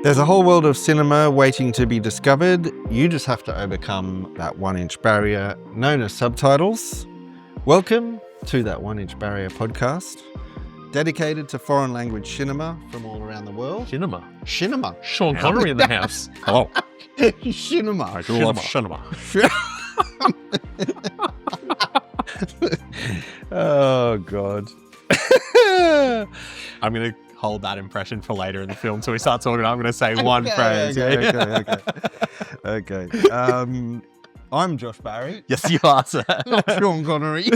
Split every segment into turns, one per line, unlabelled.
There's a whole world of cinema waiting to be discovered. You just have to overcome that 1-inch barrier known as subtitles. Welcome to that 1-inch barrier podcast, dedicated to foreign language cinema from all around the world.
Cinema.
Sean
Connery in the house. Hello.
Cinema.
I do love cinema.
Oh, God.
I'm going to hold that impression for later in the film. So we start talking, I'm going to say one phrase.
Okay. I'm Josh Barry.
Yes, you are, sir.
Not Sean Connery.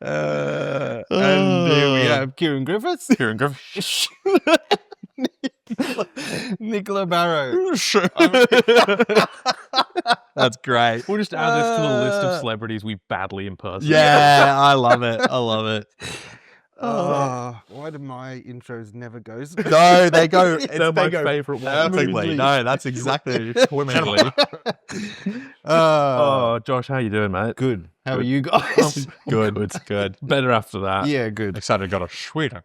And here we have Kieran Griffiths.
Kieran Griffiths.
Nicola Barrow.
That's great.
We'll just add this to the list of celebrities we badly impersonate.
Yeah, I love it.
Why do my intros never go?
No, they go.
They're my favourite one.
Perfectly. No, that's exactly
Swimmingly. Josh, how you doing, mate?
Good. How are you guys?
good. It's good.
Better after that.
Yeah, good.
Excited, got a sweeter.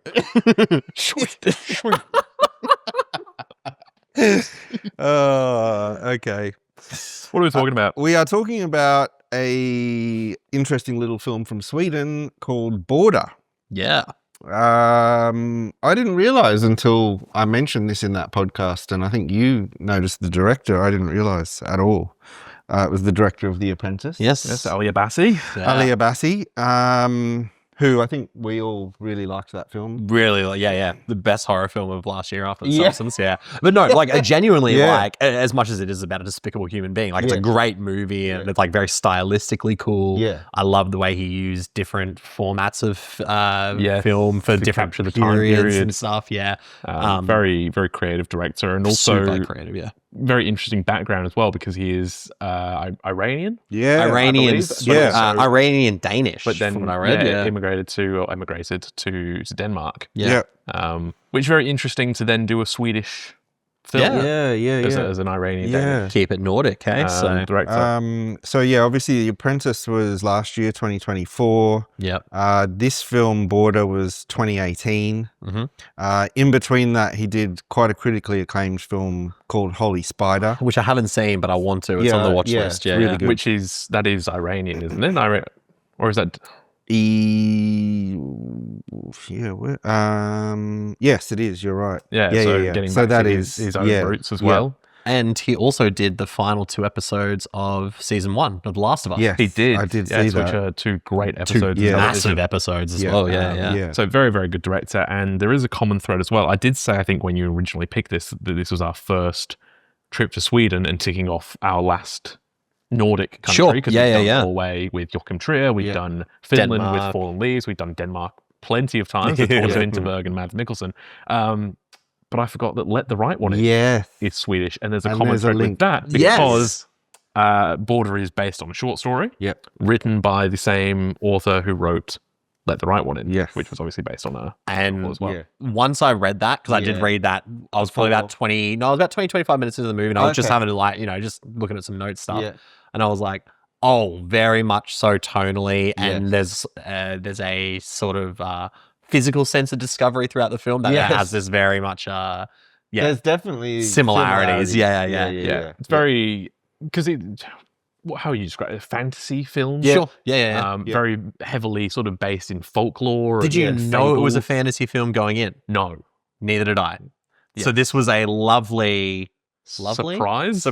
Okay.
What are we talking about?
We are talking about a interesting little film from Sweden called Border.
Yeah.
I didn't realize until I mentioned this in that podcast, and I think you noticed the director. I didn't realize at all. It was the director of The Apprentice.
Yes, Ali Abbasi.
Yeah. Ali Abbasi, who I think we all really liked that film.
Really, yeah. The best horror film of last year after The Substance, yeah. But no, like genuinely, like as much as it is about a despicable human being, like it's a great movie and it's like very stylistically cool.
Yeah.
I love the way he used different formats of film for different
capture the time
periods
period
and stuff. Yeah.
Very, very creative director, and also
super creative. Yeah.
Very interesting background as well, because he is Iranian.
Yeah.
Iranian Danish.
But then
from what I read,
emigrated to Denmark.
Yeah.
Which is very interesting to then do a Swedish film. As an Iranian Danish.
Keep it Nordic,
director.
So yeah, obviously The Apprentice was last year, 2024.
Yep.
This film, Border, was 2018.
Mm-hmm.
In between that, he did quite a critically acclaimed film called Holy Spider,
which I haven't seen, but I want to. It's on the watch list. Yeah,
really good.
Which is Iranian, isn't it? Or is that?
Yes, it is. You're right.
Yeah. Getting
so
back
that
to
is
his own roots as well.
And he also did the final 2 episodes of season 1 of The Last of Us.
Yes,
he did.
I did see that.
Which are 2 great episodes.
Massive episodes as well. Yeah.
So very, very good director. And there is a common thread as well. I did say, I think when you originally picked this, that this was our first trip to Sweden and ticking off our last Nordic country, because we've done Norway with Joachim Trier, we've done Finland
Denmark
with Fallen Leaves, we've done Denmark plenty of times with Thomas Vinterberg and Mads Mikkelsen. But I forgot that Let the Right One In is Swedish, and there's a common thread with that because Border is based on a short story written by the same author who wrote Let the Right One In, which was obviously based on a novel as well.
Once I read that, because I did read that, I was probably about 25 minutes into the movie, and I was just having to just looking at some notes stuff. And I was like, oh, very much so tonally. And there's a sort of physical sense of discovery throughout the film that has this very much,
there's definitely
similarities. Yeah.
It's very, because how you describe it? Fantasy film?
Sure.
Very heavily sort of based in folklore.
Did you know it was a fantasy film going in?
No.
Neither did I. So this was a lovely surprise.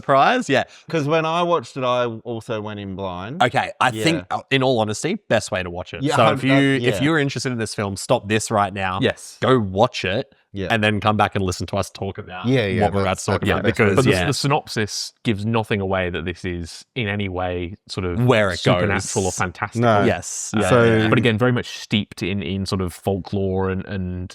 Yeah.
Because when I watched it, I also went in blind.
Okay. I think, in all honesty, best way to watch it.
Yeah,
so if you're interested in this film, stop this right now.
Yes.
Go watch it. And then come back and listen to us talk about what we're about to talk about.
Because the synopsis gives nothing away that this is in any way sort of
where it
supernatural
goes.
or fantastical.
No.
Yes.
But again, very much steeped in sort of folklore and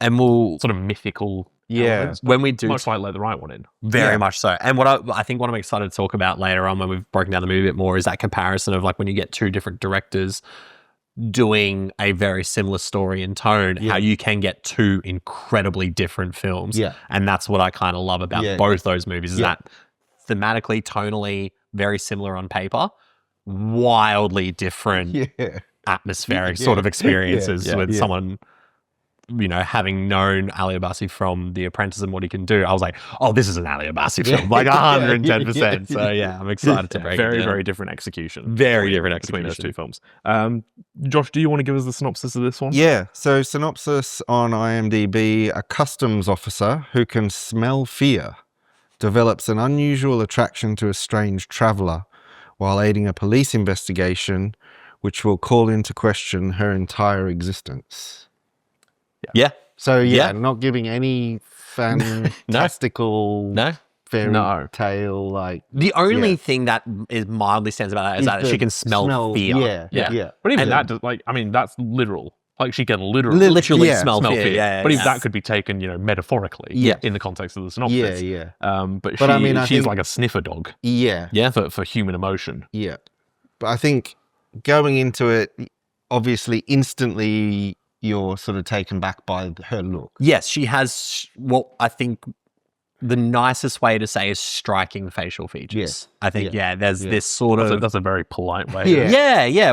we'll
sort of mythical.
elements,
when we do
much like Let the Right One In.
Very much so. And what I think what I'm excited to talk about later on when we've broken down the movie a bit more is that comparison of like when you get 2 different directors doing a very similar story in tone, how you can get 2 incredibly different films. And that's what I kind of love about both those movies is that thematically, tonally, very similar on paper, wildly different atmospheric sort of experiences with someone having known Ali Abbasi from The Apprentice and what he can do, I was like, oh, this is an Ali Abbasi film, like 110%. So yeah, I'm excited to break it down.
Very different execution.
Very different execution.
Between those two films. Josh, do you want to give us the synopsis of this one?
Yeah. So synopsis on IMDb: a customs officer who can smell fear develops an unusual attraction to a strange traveller while aiding a police investigation which will call into question her entire existence.
Yeah.
So not giving any fantastical fairy tale like.
The only thing that is mildly stands about that is that she can smell fear.
Yeah. But even that, that's literal. Like she can literally
smell fear. Yeah,
but even that could be taken, metaphorically. In the context of the synopsis. But she's like a sniffer dog.
Yeah.
For human emotion.
Yeah. But I think going into it, obviously, instantly you're sort of taken back by her look.
Yes, she has what I think the nicest way to say is striking facial features. I think, there's this sort of...
That's a very polite way.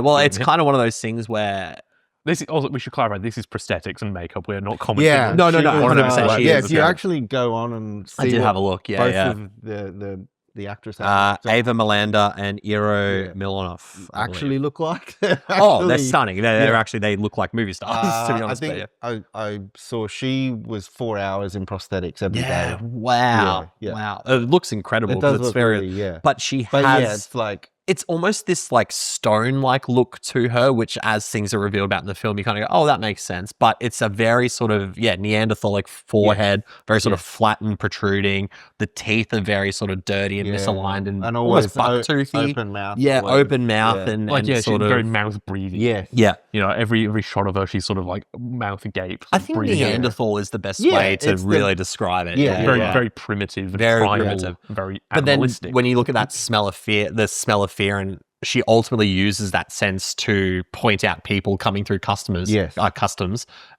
Well, it's kind of one of those things where...
This is also, we should clarify, this is prosthetics and makeup. We're not commenting.
Yeah,
no, 100%.
If you actually go on and see...
I did have a look,
both of the actress...
Ava Malander and Iro Milanov
actually look like.
They're stunning. They look like movie stars, to be honest.
I think I saw she was 4 hours in prosthetics every day.
Wow. It looks incredible.
It does look
But she has...
it's like...
It's almost this like stone-like look to her, which as things are revealed about in the film, you kind of go, oh, that makes sense. But it's a very sort of, Neanderthal-like forehead, very sort of flat and protruding. The teeth are very sort of dirty and misaligned and almost buck-toothy.
Open mouth.
Yeah, open mouth and sort of...
very mouth-breathing.
Yeah.
Every shot of her, she's sort of like mouth agape.
I think Neanderthal is the best way to really describe it.
Very primitive, very primitive, very animalistic.
But then when you look at that smell of fear, fear, and she ultimately uses that sense to point out people coming through customs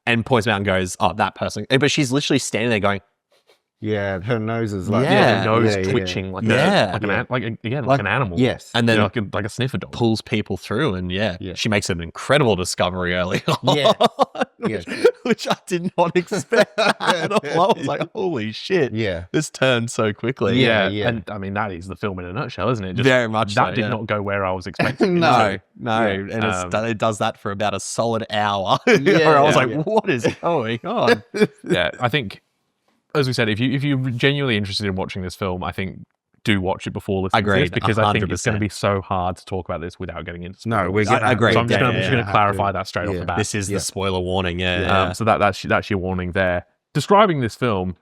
and points them out and goes, oh, that person. But she's literally standing there going,
her nose is like
her nose twitching like an animal.
Yes.
And then
like a sniffer dog.
Pulls people through and she makes an incredible discovery early on. Which I did not expect at all. I was like, holy shit.
Yeah.
This turned so quickly.
Yeah. And I mean, that is the film in a nutshell, isn't it? Just,
very much
that did not go where I was expecting.
No. And it does that for about a solid hour. Where I was like, what is going on?
I think, as we said, if you're genuinely interested in watching this film, I think do watch it before listening to this, because 100%. I think it's going to be so hard to talk about this without getting into spoilers.
No, we're going to agree.
So I'm just going to clarify that straight off the bat.
This is the spoiler warning,
So that's your warning there. Describing this film,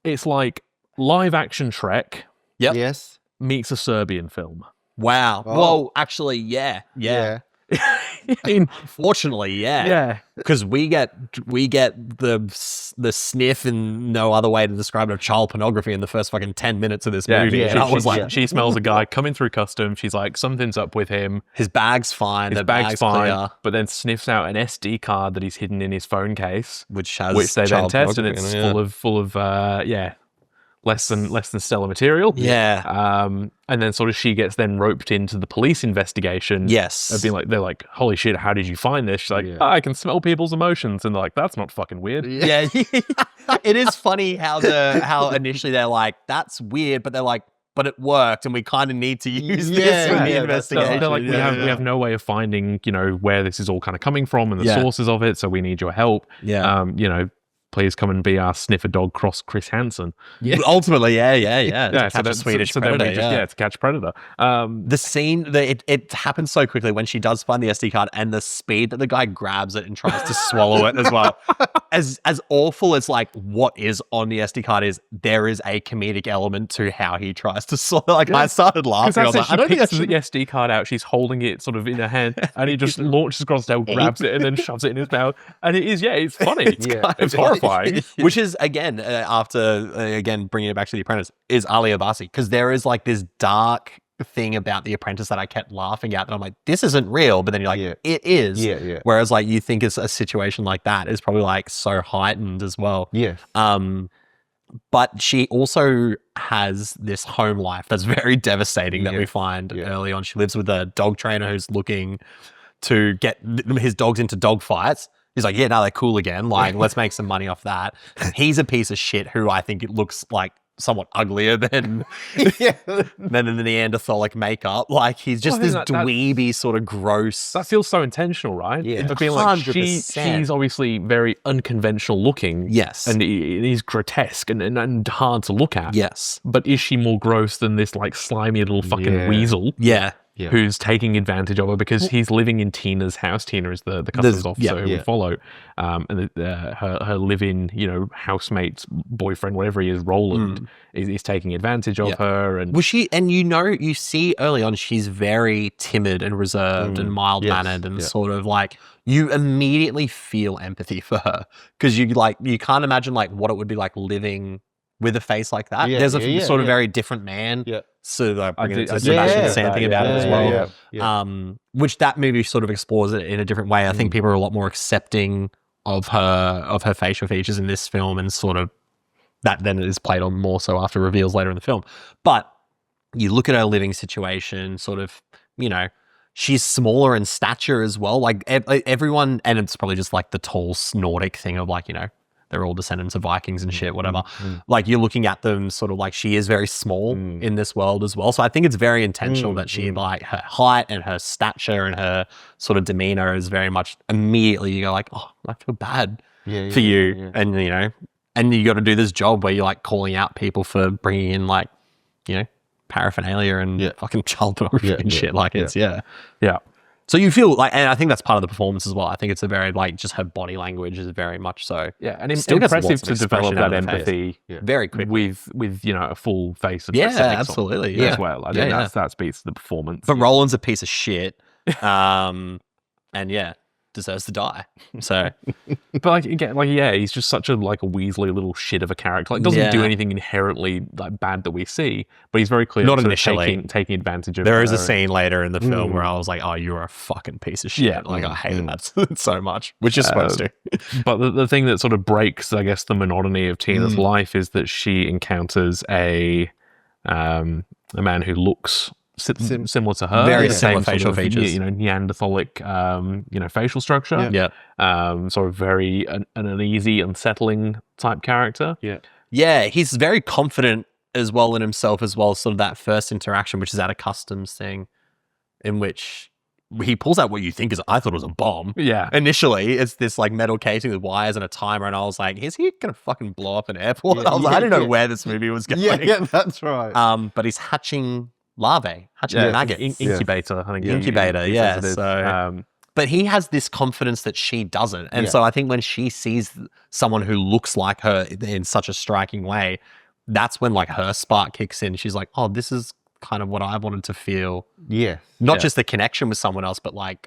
it's like live action Shrek
yes.
meets a Serbian film.
Wow. Oh. Well, actually, yeah. Unfortunately, because we get the sniff and no other way to describe it of child pornography in the first fucking 10 minutes of this movie.
She smells a guy coming through customs. She's like, something's up with him.
His bag's fine.
His bag's fine. Clear. But then sniffs out an SD card that he's hidden in his phone case,
which
they then test, and it's full of less than stellar material. And then sort of she gets then roped into the police investigation.
Yes.
They're like, holy shit, how did you find this? She's like, I can smell people's emotions. And they're like, that's not fucking weird.
Yeah. It is funny how initially they're like, that's weird, but they're like, but it worked, and we kind of need to use this in the investigation.
They're like, we have no way of finding, where this is all kind of coming from and the sources of it, so we need your help. Please come and be our sniffer dog cross Chris Hansen.
Yeah. Ultimately, to catch a Swedish predator.
To catch predator.
The scene, it happens so quickly when she does find the SD card, and the speed that the guy grabs it and tries to swallow it as well. As awful as like what is on the SD card is, there is a comedic element to how he tries to swallow. Like I started laughing. I was like,
I don't think that's the SD card out. She's holding it sort of in her hand, and he just launches across the table, grabs it, and then shoves it in his mouth. And it is, it's funny. It's horrifying.
Which is again bringing it back to The Apprentice, is Ali Abbasi, because there is like this dark thing about The Apprentice that I kept laughing at, that I'm like, this isn't real, but then you're like, it is. Whereas like you think it's a situation like that is probably like so heightened as well. But she also has this home life that's very devastating that we find early on. She lives with a dog trainer who's looking to get his dogs into dog fights. He's like, yeah, now they're cool again. Like, let's make some money off that. He's a piece of shit who I think it looks like somewhat uglier than than the Neanderthalic makeup. Like, he's just this dweeby sort of gross.
That feels so intentional, right?
Yeah,
I feel like she's obviously very unconventional looking.
Yes,
and it is grotesque and hard to look at.
Yes,
but is she more gross than this like slimy little fucking weasel?
Yeah.
Who's taking advantage of her because he's living in Tina's house. Tina is the customs officer who we follow, and her live-in, housemate's boyfriend, whatever he is, Roland, is taking advantage of her. And
was she? And you see early on, she's very timid and reserved and mild-mannered and sort of like you immediately feel empathy for her because you can't imagine like what it would be like living with a face like that. There's a sort of very different man. Yeah. So like bringing it to Sebastian Stan thing about it as well. Which that movie sort of explores it in a different way. I think people are a lot more accepting of her facial features in this film and sort of that then it is played on more so after reveals later in the film. But you look at her living situation, sort of, she's smaller in stature as well. Like everyone, and it's probably just like the tall Nordic thing of like, they're all descendants of Vikings and shit, whatever. Like you're looking at them sort of like she is very small in this world as well. So I think it's very intentional that she like her height and her stature and her sort of demeanor is very much immediately you go like, oh, I feel bad for you. Yeah. And, and you got to do this job where you're like calling out people for bringing in like, paraphernalia and fucking child pornography and shit. Like it's, yeah. So you feel like, and I think that's part of the performance as well. I think it's a very like just her body language is very much so.
Yeah, and it's impressive to develop that empathy
very quickly
with a full face of
absolutely
as well. I think that speaks to the performance.
But Roland's a piece of shit, and deserves to die. So,
but like again, he's just such a weaselly little shit of a character. Like doesn't do anything inherently like bad that we see, but he's very clearly
not initially
taking advantage of.
There is a scene later in the film where I was like, "Oh, you're a fucking piece of shit." Yeah, like I hated that so much, which is supposed to.
But the thing that sort of breaks, I guess, the monotony of Tina's life is that she encounters a man who looks similar to her,
very similar facial features,
Neanderthalic, facial structure, sort of very an uneasy, unsettling type character.
He's very confident as well in himself as well. Sort of that first interaction, which is at a customs thing, in which he pulls out what you think is, I thought it was a bomb.
Yeah.
Initially, it's this like metal casing with wires and a timer, and I was like, is he gonna fucking blow up an airport? I didn't know where this movie was going.
Yeah, that's right.
But he's hatching maggots.
Incubator, I think.
Incubator, So, but he has this confidence that she doesn't. And so I think when she sees someone who looks like her in such a striking way, that's when like her spark kicks in. She's like, oh, this is kind of what I wanted to feel.
Yeah.
Not just the connection with someone else, but like,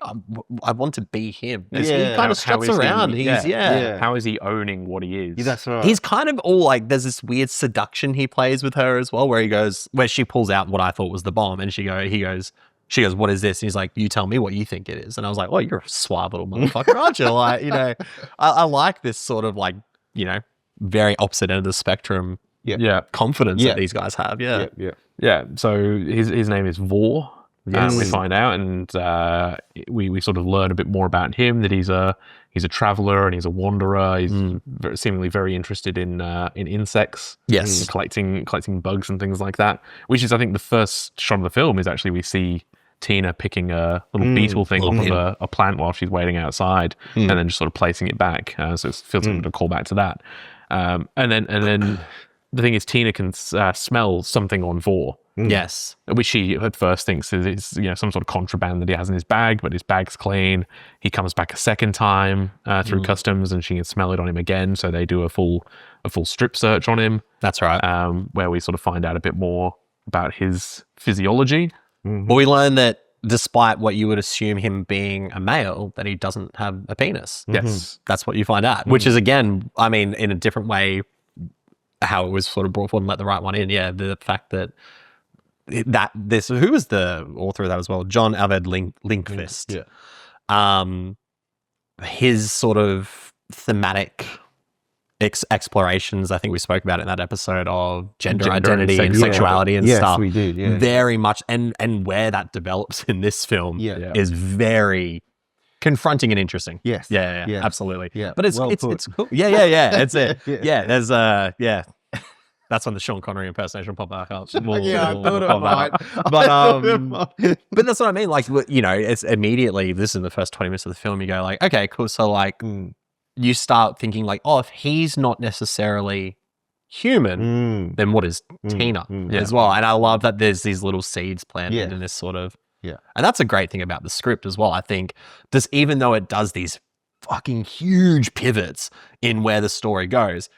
I want to be him. He kind of struts around.
How is he owning what he is?
Yeah, that's right.
He's kind of all like, there's this weird seduction he plays with her as well, where she pulls out what I thought was the bomb and she goes, what is this? And he's like, you tell me what you think it is. And I was like, well, you're a suave little motherfucker, aren't you? Like, I like this sort of like, very opposite end of the spectrum. Confidence that these guys have.
So his name is Vor. We find out, and we sort of learn a bit more about him. That he's a traveler and he's a wanderer. He's seemingly very interested in insects.
Yes,
collecting bugs and things like that. Which is, I think, the first shot of the film is actually we see Tina picking a little beetle thing off of a plant while she's waiting outside, and then just sort of placing it back. So it feels like a call back to that. And then. The thing is, Tina can smell something on Vor.
Yes.
Which she at first thinks is some sort of contraband that he has in his bag, but his bag's clean. He comes back a second time through customs and she can smell it on him again. So they do a full strip search on him.
That's right.
Where we sort of find out a bit more about his physiology.
Well, we learn that despite what you would assume him being a male, that he doesn't have a penis.
Yes.
That's what you find out, which is, again, I mean, in a different way, how it was sort of brought forward and let the right one in. Yeah, the fact that who was the author of that as well? John Aved Linkvist. His sort of thematic explorations, I think we spoke about it in that episode of gender identity and sexuality and stuff.
Yes, we did. Yeah.
Very much, and where that develops in this film is very confronting and interesting.
Yes.
Yeah, absolutely.
Yeah.
But it's cool. Yeah. It's it. Yeah. There's That's when the Sean Connery impersonation will pop back up.
I thought it might.
But that's what I mean. Like, it's immediately, this is in the first 20 minutes of the film, you go like, okay, cool. So like, you start thinking like, oh, if he's not necessarily human, then what is Tina as well? And I love that there's these little seeds planted in this sort of, and that's a great thing about the script as well. I think this, even though it does these fucking huge pivots in where the story goes,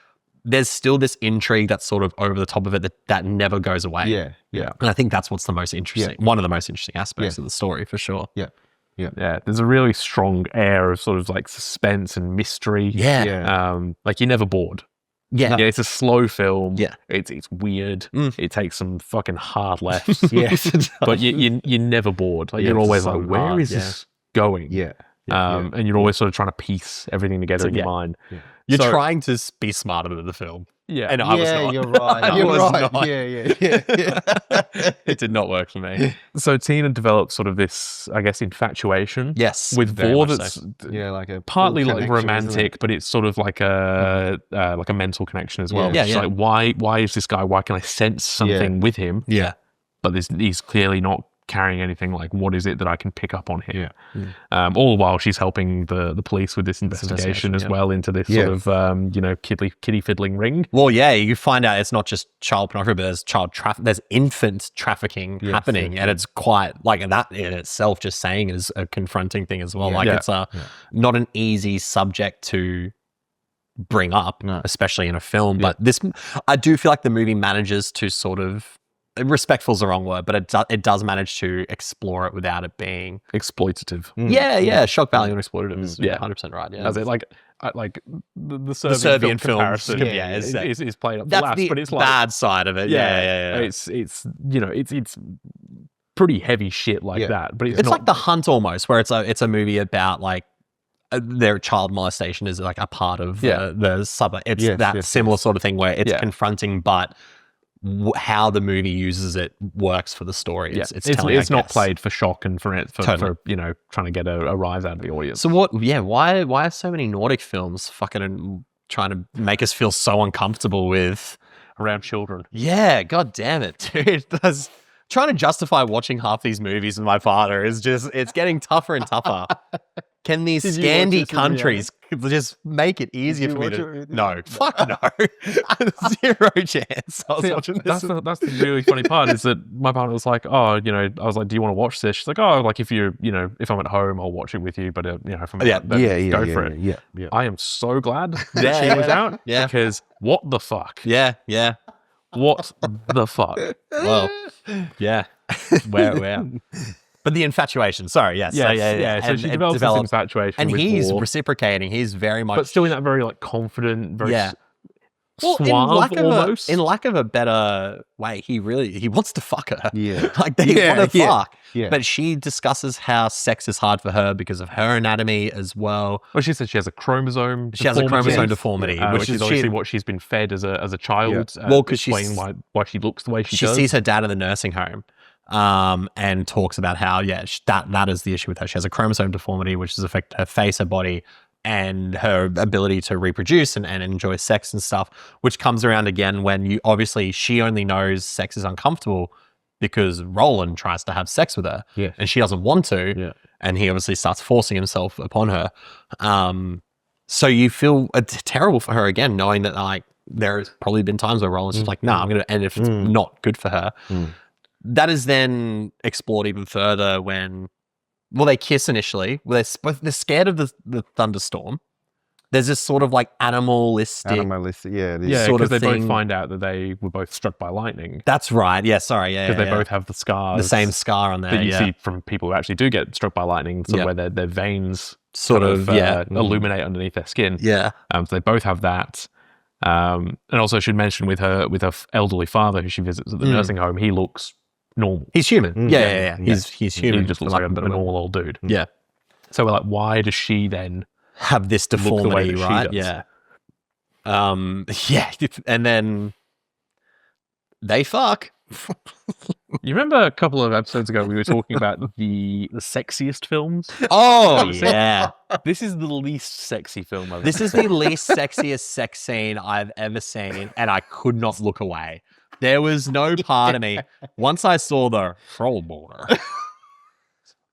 there's still this intrigue that's sort of over the top of it that never goes away.
Yeah.
And I think that's what's the most interesting, one of the most interesting aspects of the story for sure.
Yeah.
There's a really strong air of sort of like suspense and mystery. Like you're never bored. It's a slow film. It's weird. It takes some fucking hard lefts. But you're never bored. Like you're always like, where is this going? And you're always sort of trying to piece everything together in your mind.
You're trying to be smarter than the film. And I was not.
You're right.
You're right.
Not. Yeah.
It did not work for me.
So Tina developed sort of this, I guess, infatuation.
With
Vor that's
like a
partly like romantic, but it's sort of like a mental connection as well. She's like, why is this guy? Why can I sense something with him? But he's clearly not carrying anything. Like, what is it that I can pick up on here? All the while she's helping the police with this investigation as well into this sort of kitty fiddling ring.
Well, you find out it's not just child pornography, but there's infant trafficking happening, and it's quite like that in itself. Just saying is a confronting thing as well. It's not an easy subject to bring up, especially in a film. But this, I do feel like the movie manages to sort of, respectful is the wrong word, but it does manage to explore it without it being
exploitative.
Shock value and exploitative is 100% right.
As it like the Serbian film comparison is played up the last, but it's like
bad side of it.
It's pretty heavy shit like that, but it's not
like The Hunt almost, where it's a movie about like their child molestation is like a part of the suburb. It's similar sort of thing where it's confronting, but how the movie uses it works for the story. It's
not played for shock and for trying to get a rise out of the audience.
So why are so many Nordic films fucking trying to make us feel so uncomfortable with
around children?
God damn it, dude. Trying to justify watching half these movies with my father is it's getting tougher and tougher. Can these Scandi countries just make it easier for me to... No, fuck no. Zero chance. I was watching this.
That's the really funny part is that my partner was like, I was like, do you want to watch this? She's like, like if if I'm at home, I'll watch it with you. But if I'm at home, go for it.
Yeah.
I am so glad that she was out. Because what the fuck?
Yeah.
What the fuck?
Well, yeah. Where? But the infatuation, sorry, yes.
So she develops this infatuation
and
with
he's
Vor,
reciprocating. He's very much...
But still in that very like confident, very suave almost.
In lack of a better way, he wants to fuck her.
Yeah.
Like they want to fuck.
Yeah.
But she discusses how sex is hard for her because of her anatomy as well.
Well, she said she has a chromosome
deformity. She has a chromosome deformity.
Which is obviously what she's been fed as a child.
Yeah. Well, because
explain why she looks the way she does.
She sees her dad in the nursing home. And talks about how that is the issue with her. She has a chromosome deformity, which has affected her face, her body, and her ability to reproduce and enjoy sex and stuff, which comes around again when she only knows sex is uncomfortable because Roland tries to have sex with her and she doesn't want to, and he obviously starts forcing himself upon her. So you feel terrible for her again, knowing that like there's probably been times where Roland's just like, nah, I'm going to end if it's not good for her. That is then explored even further when, they kiss initially. They're scared of the thunderstorm. There's this sort of like animalistic
sort
because they both find out that they were both struck by lightning.
That's right. Yeah, sorry. Yeah,
because they both have the scars,
the same scar on there
that you see from people who actually do get struck by lightning, where their veins
sort of
illuminate underneath their skin.
Yeah.
So they both have that. And also, I should mention with her elderly father who she visits at the nursing home, he looks normal.
He's human. Yeah. He's human.
He just looks like a normal old dude.
Yeah.
So we're like, why does she then
have this deformity, right?
Yeah.
And then they fuck.
You remember a couple of episodes ago we were talking about the sexiest films?
Oh, yeah.
This is the least sexy film I've
This is the least sexiest sex scene I've ever seen, and I could not look away. There was no part of me. Once I saw the troll border.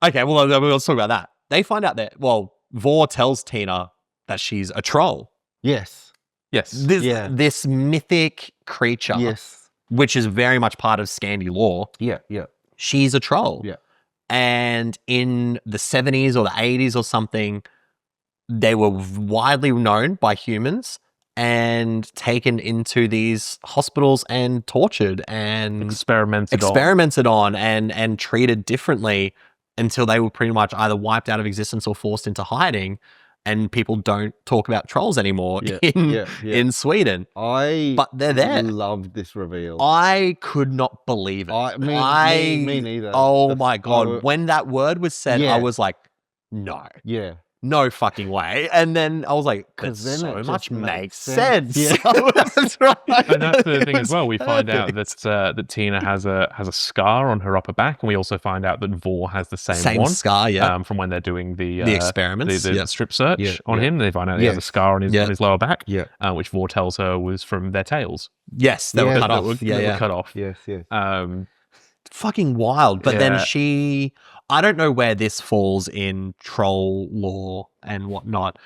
Okay, well, let's talk about that. They find out that, Vor tells Tina that she's a troll.
Yes.
This mythic creature.
Yes.
Which is very much part of Scandi lore.
Yeah.
She's a troll.
Yeah.
And in the 70s or the 80s or something, they were widely known by humans and taken into these hospitals and tortured and experimented on and treated differently until they were pretty much either wiped out of existence or forced into hiding. And people don't talk about trolls anymore in Sweden. But they're there.
I loved this reveal.
I could not believe it.
Me neither.
Oh my God. When that word was said, I was like, no.
Yeah.
No fucking way. And then I was like, because so much makes sense.
Yeah.
That's right.
And that's the thing as well. We find out that Tina has a scar on her upper back, and we also find out that Vor has the same one
scar,
from when they're doing the
experiments,
the strip search on him. They find out he has a scar on his lower back, which Vor tells her was from their tails.
Yes, they were cut off.
They were cut off.
Yes.
Fucking wild. But then I don't know where this falls in troll lore and whatnot.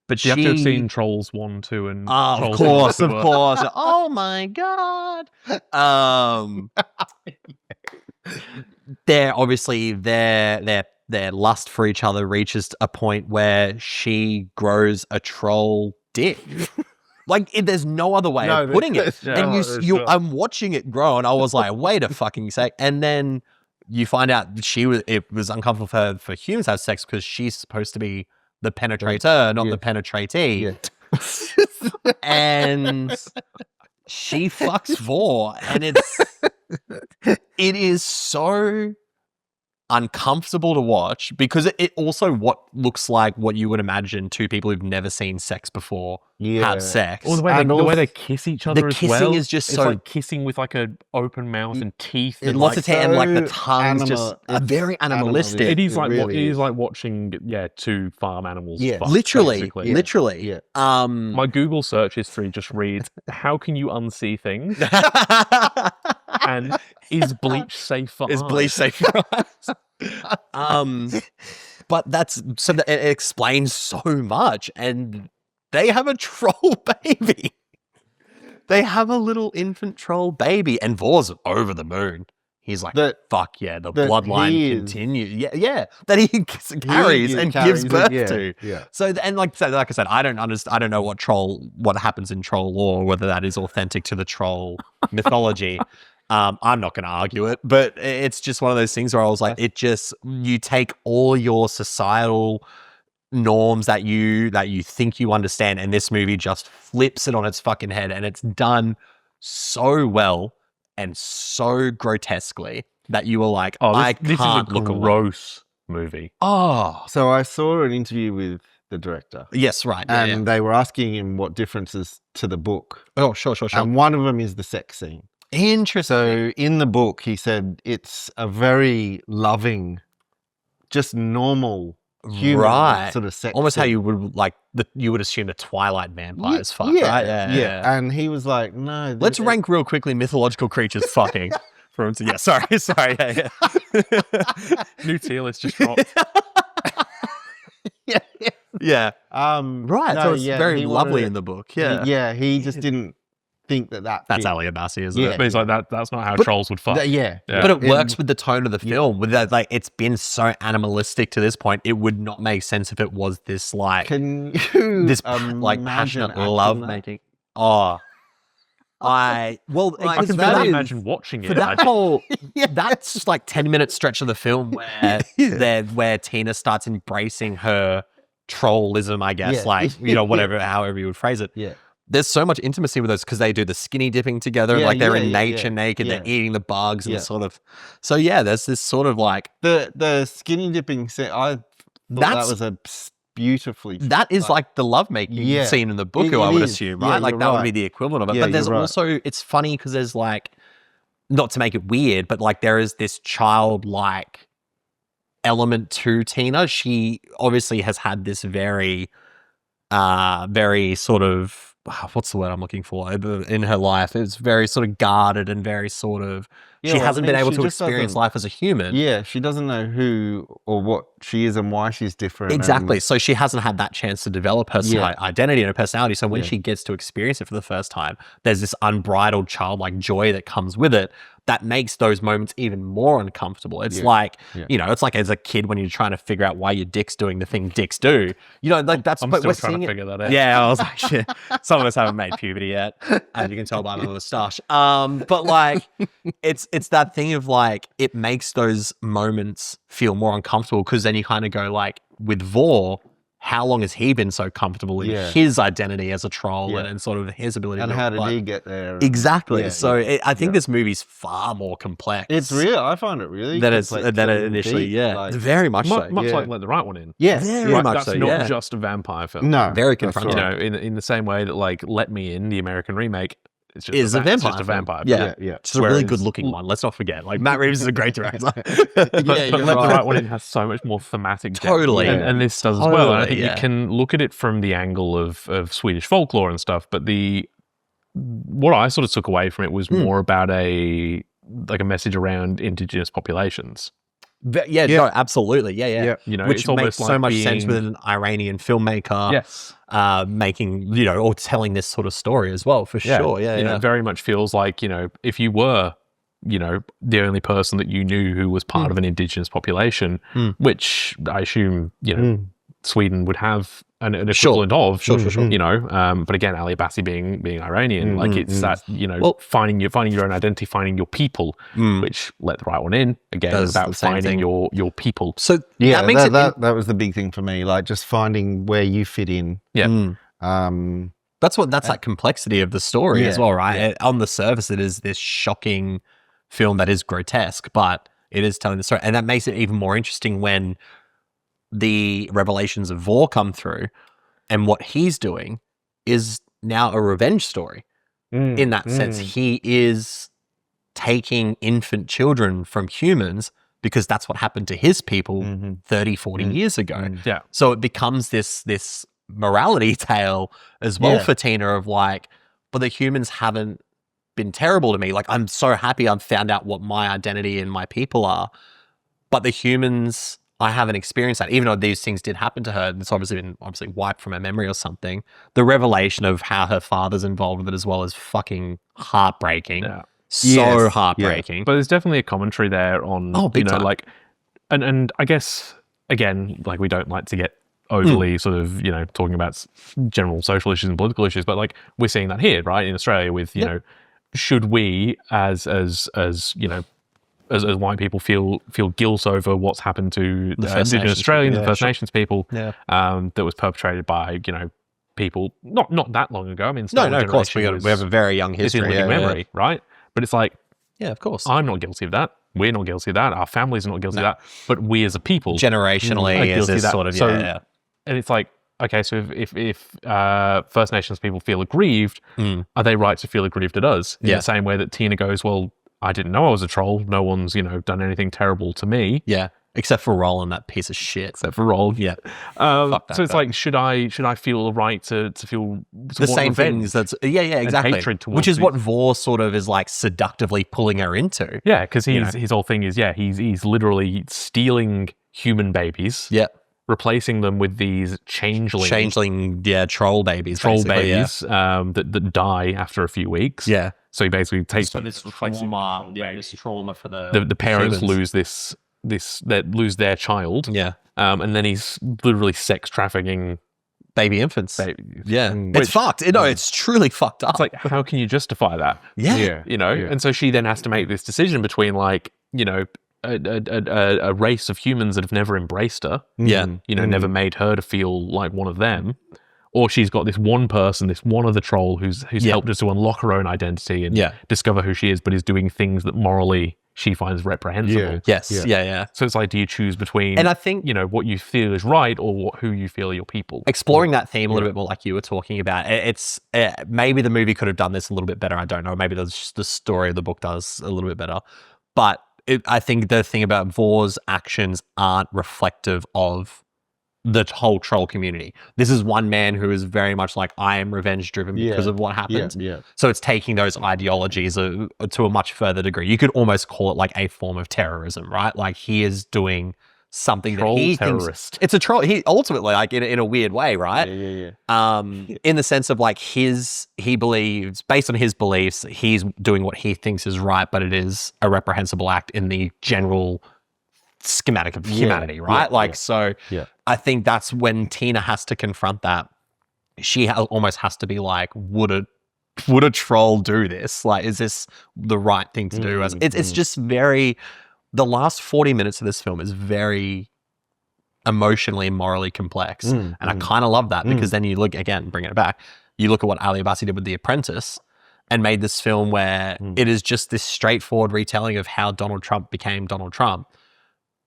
But
you have to have seen Trolls 1, 2, and
of
Trolls
course. Oh my God. They're obviously their lust for each other reaches a point where she grows a troll dick. There's no other way of putting it. And I'm watching it grow, and I was like, wait a fucking sec. And then you find out it was uncomfortable for humans to have sex because she's supposed to be the penetrator, not the penetratee. Yeah. And she fucks Vor, and it is so uncomfortable to watch because it also looks like what you would imagine two people who've never seen sex before have sex.
Or the way they kiss each other as well.
The kissing is just
it's like kissing with like an open mouth and teeth.
And lots of teeth and like the tongue's just very animalistic.
It is like it is like watching two farm animals.
Yeah,
fuck,
literally.
Yeah.
My Google search history just reads, "How can you unsee things?" And is bleach safe for eyes?
Is bleach safe for eyes? But it explains so much, and they have a troll baby. They have a little infant troll baby, and Vor's over the moon. He's like, fuck yeah, the bloodline continues. Yeah, that he carries and gives birth to.
Yeah.
So, and like I said, I don't know what happens in troll lore, whether that is authentic to the troll mythology. I'm not going to argue it, but it's just one of those things where I was like, you take all your societal norms that you think you understand, and this movie just flips it on its fucking head, and it's done so well and so grotesquely that you were like, this is a
gross movie.
Oh,
so I saw an interview with the director.
Yes, right.
And they were asking him what differences to the book.
Oh, sure.
And one of them is the sex scene.
Interesting.
So in the book, he said it's a very loving, just normal human sort of sex.
Almost
scene.
how you would assume the Twilight vampires fuck, right?
Yeah. And he was like, no.
Let's rank real quickly mythological creatures fucking. Sorry. Yeah.
New tier list just dropped.
Yeah.
Right.
So it's very lovely in the book. Yeah.
He just didn't think that's
Ali Abbasi, isn't it?
But he's like, that's not how trolls would fuck.
But it works with the tone of the film. With that, like, it's been so animalistic to this point. It would not make sense if it was this like passionate love making. Oh, I
can barely imagine watching it.
For that whole that's just like 10-minute stretch of the film where Tina starts embracing her trollism, I guess, however you would phrase it.
Yeah.
There's so much intimacy with those because they do the skinny dipping together, they're in nature naked, they're eating the bugs and sort of. So there's this sort of like
the skinny dipping scene. I thought that was a beautifully.
That is like the lovemaking scene in the book, I would assume, right? Like that would be the equivalent of it. But there's also it's funny because there's like not to make it weird, but like there is this childlike element to Tina. She obviously has had this very sort of, what's the word I'm looking for in her life? It's very sort of guarded and very sort of, she hasn't been able to experience life as a human.
Yeah, she doesn't know who or what she is and why she's different.
Exactly. So she hasn't had that chance to develop her identity and her personality. So when she gets to experience it for the first time, there's this unbridled childlike joy that comes with it that makes those moments even more uncomfortable. It's like, you know, it's like as a kid when you're trying to figure out why your dick's doing the thing dicks do. You know, like that's...
I'm still trying to figure that out.
Yeah, I was like, shit. Some of us haven't made puberty yet, as you can tell by my moustache. But like, it's that thing of like, it makes those moments feel more uncomfortable because then you kind of go like, with Vor, how long has he been so comfortable in his identity as a troll and sort of his ability
and
to...
how did he get there?
Exactly. I think this movie's far more complex.
It's real. I find it really
than it initially,
like,
very much so.
Much like Let the Right One In.
Yes.
Very much
that's
so,
not just a vampire film.
No.
Very confronting.
You know, in the same way that like Let Me In, the American remake, it's just
is a vampire.
It's just a vampire.
Yeah. It's a really
Whereas-
good looking one. Let's not forget. Like Matt Reeves is a great director.
But Let the Right One In has so much more thematic depth.
Totally.
And this does as well. And I think you can look at it from the angle of Swedish folklore and stuff, but what I sort of took away from it was more about a message around indigenous populations.
No, absolutely. Yeah.
You know,
which
it's almost
makes
like
so much sense
being-
with an Iranian filmmaker.
Yes.
Making, you know, or telling this sort of story as well, for sure. Yeah,
you know, it very much feels like, you know, if you were, you know, the only person that you knew who was part of an indigenous population, which I assume, you know, Sweden would have an equivalent of.
Sure.
You know, but again, Ali Abbasi being Iranian, like it's that, you know, finding your own identity, finding your people, which Let the Right One In, again, is about finding your people.
So
that makes that was the big thing for me, like just finding where you fit in.
Yeah.
That's that complexity of the story as well, right? On the surface, it is this shocking film that is grotesque, but it is telling the story. And that makes it even more interesting when the revelations of Vor come through, and what he's doing is now a revenge story. In that sense, he is taking infant children from humans because that's what happened to his people 30, 40 years ago.
Yeah.
So it becomes this morality tale as well for Tina of like, but the humans haven't been terrible to me. Like, I'm so happy I've found out what my identity and my people are, but the humans... I haven't experienced that, even though these things did happen to her. And it's obviously been wiped from her memory or something. The revelation of how her father's involved with it as well is fucking heartbreaking. Yeah. So heartbreaking.
Yeah. But there's definitely a commentary there on, you know,
time.
like, and I guess, again, like we don't like to get overly sort of, you know, talking about general social issues and political issues, but like we're seeing that here, right, in Australia with, you know, should we as you know, as white people feel guilt over what's happened to Indigenous Australians and First Nations people that was perpetrated by, you know, people not that long ago. I mean,
no, of course we have a very young history,
it's in living memory, right? But it's like,
of course,
I'm not guilty of that. We're not guilty of that. Our families are not guilty of that. But we as a people,
generationally, are guilty of that. Sort of
And it's like, okay, so if First Nations people feel aggrieved, are they right to feel aggrieved at us? In the same way that Tina goes, well, I didn't know I was a troll. No one's, you know, done anything terrible to me.
Yeah. Except for Roland, that piece of shit.
Except for Roland.
Yeah.
So it's like, should I feel the right to feel
the same things? That's exactly.
Hatred towards
which is what Vor sort of is like seductively pulling her into.
Yeah, because his whole thing is he's literally stealing human babies.
Yeah.
Replacing them with these changeling
troll babies.
That die after a few weeks.
Yeah.
So he basically takes
this trauma for the
parents
humans.
lose their child.
Yeah.
And then he's literally sex trafficking
baby infants.
Yeah.
It's fucked. No, it's truly fucked up.
It's like, how can you justify that?
Yeah.
You know? Yeah. And so she then has to make this decision between like, you know, a race of humans that have never embraced her.
Yeah.
You know, never made her to feel like one of them. Or she's got this one person, this one other troll who's helped her to unlock her own identity and discover who she is, but is doing things that morally she finds reprehensible.
Yes. Yeah.
So it's like, do you choose between,
and I think,
what you feel is right or who you feel are your people?
Exploring that theme a little bit more, like you were talking about, it's maybe the movie could have done this a little bit better. I don't know. Maybe the story of the book does a little bit better. But I think the thing about Vor's actions aren't reflective of the whole troll community. This is one man who is very much like, I am revenge driven because of what happened. So it's taking those ideologies to a much further degree. You could almost call it like a form of terrorism, right? Like he is doing something
troll
that he
terrorist.
thinks it's a troll. He ultimately, like in a weird way, right? In the sense of like he believes, based on his beliefs, he's doing what he thinks is right, but it is a reprehensible act in the general schematic of humanity, right? So I think that's when Tina has to confront that. She almost has to be like, would a troll do this? Like, is this the right thing to do? It's just very, the last 40 minutes of this film is very emotionally and morally complex. And I kind of love that because then you look, again, bring it back, you look at what Ali Abbasi did with The Apprentice and made this film where it is just this straightforward retelling of how Donald Trump became Donald Trump.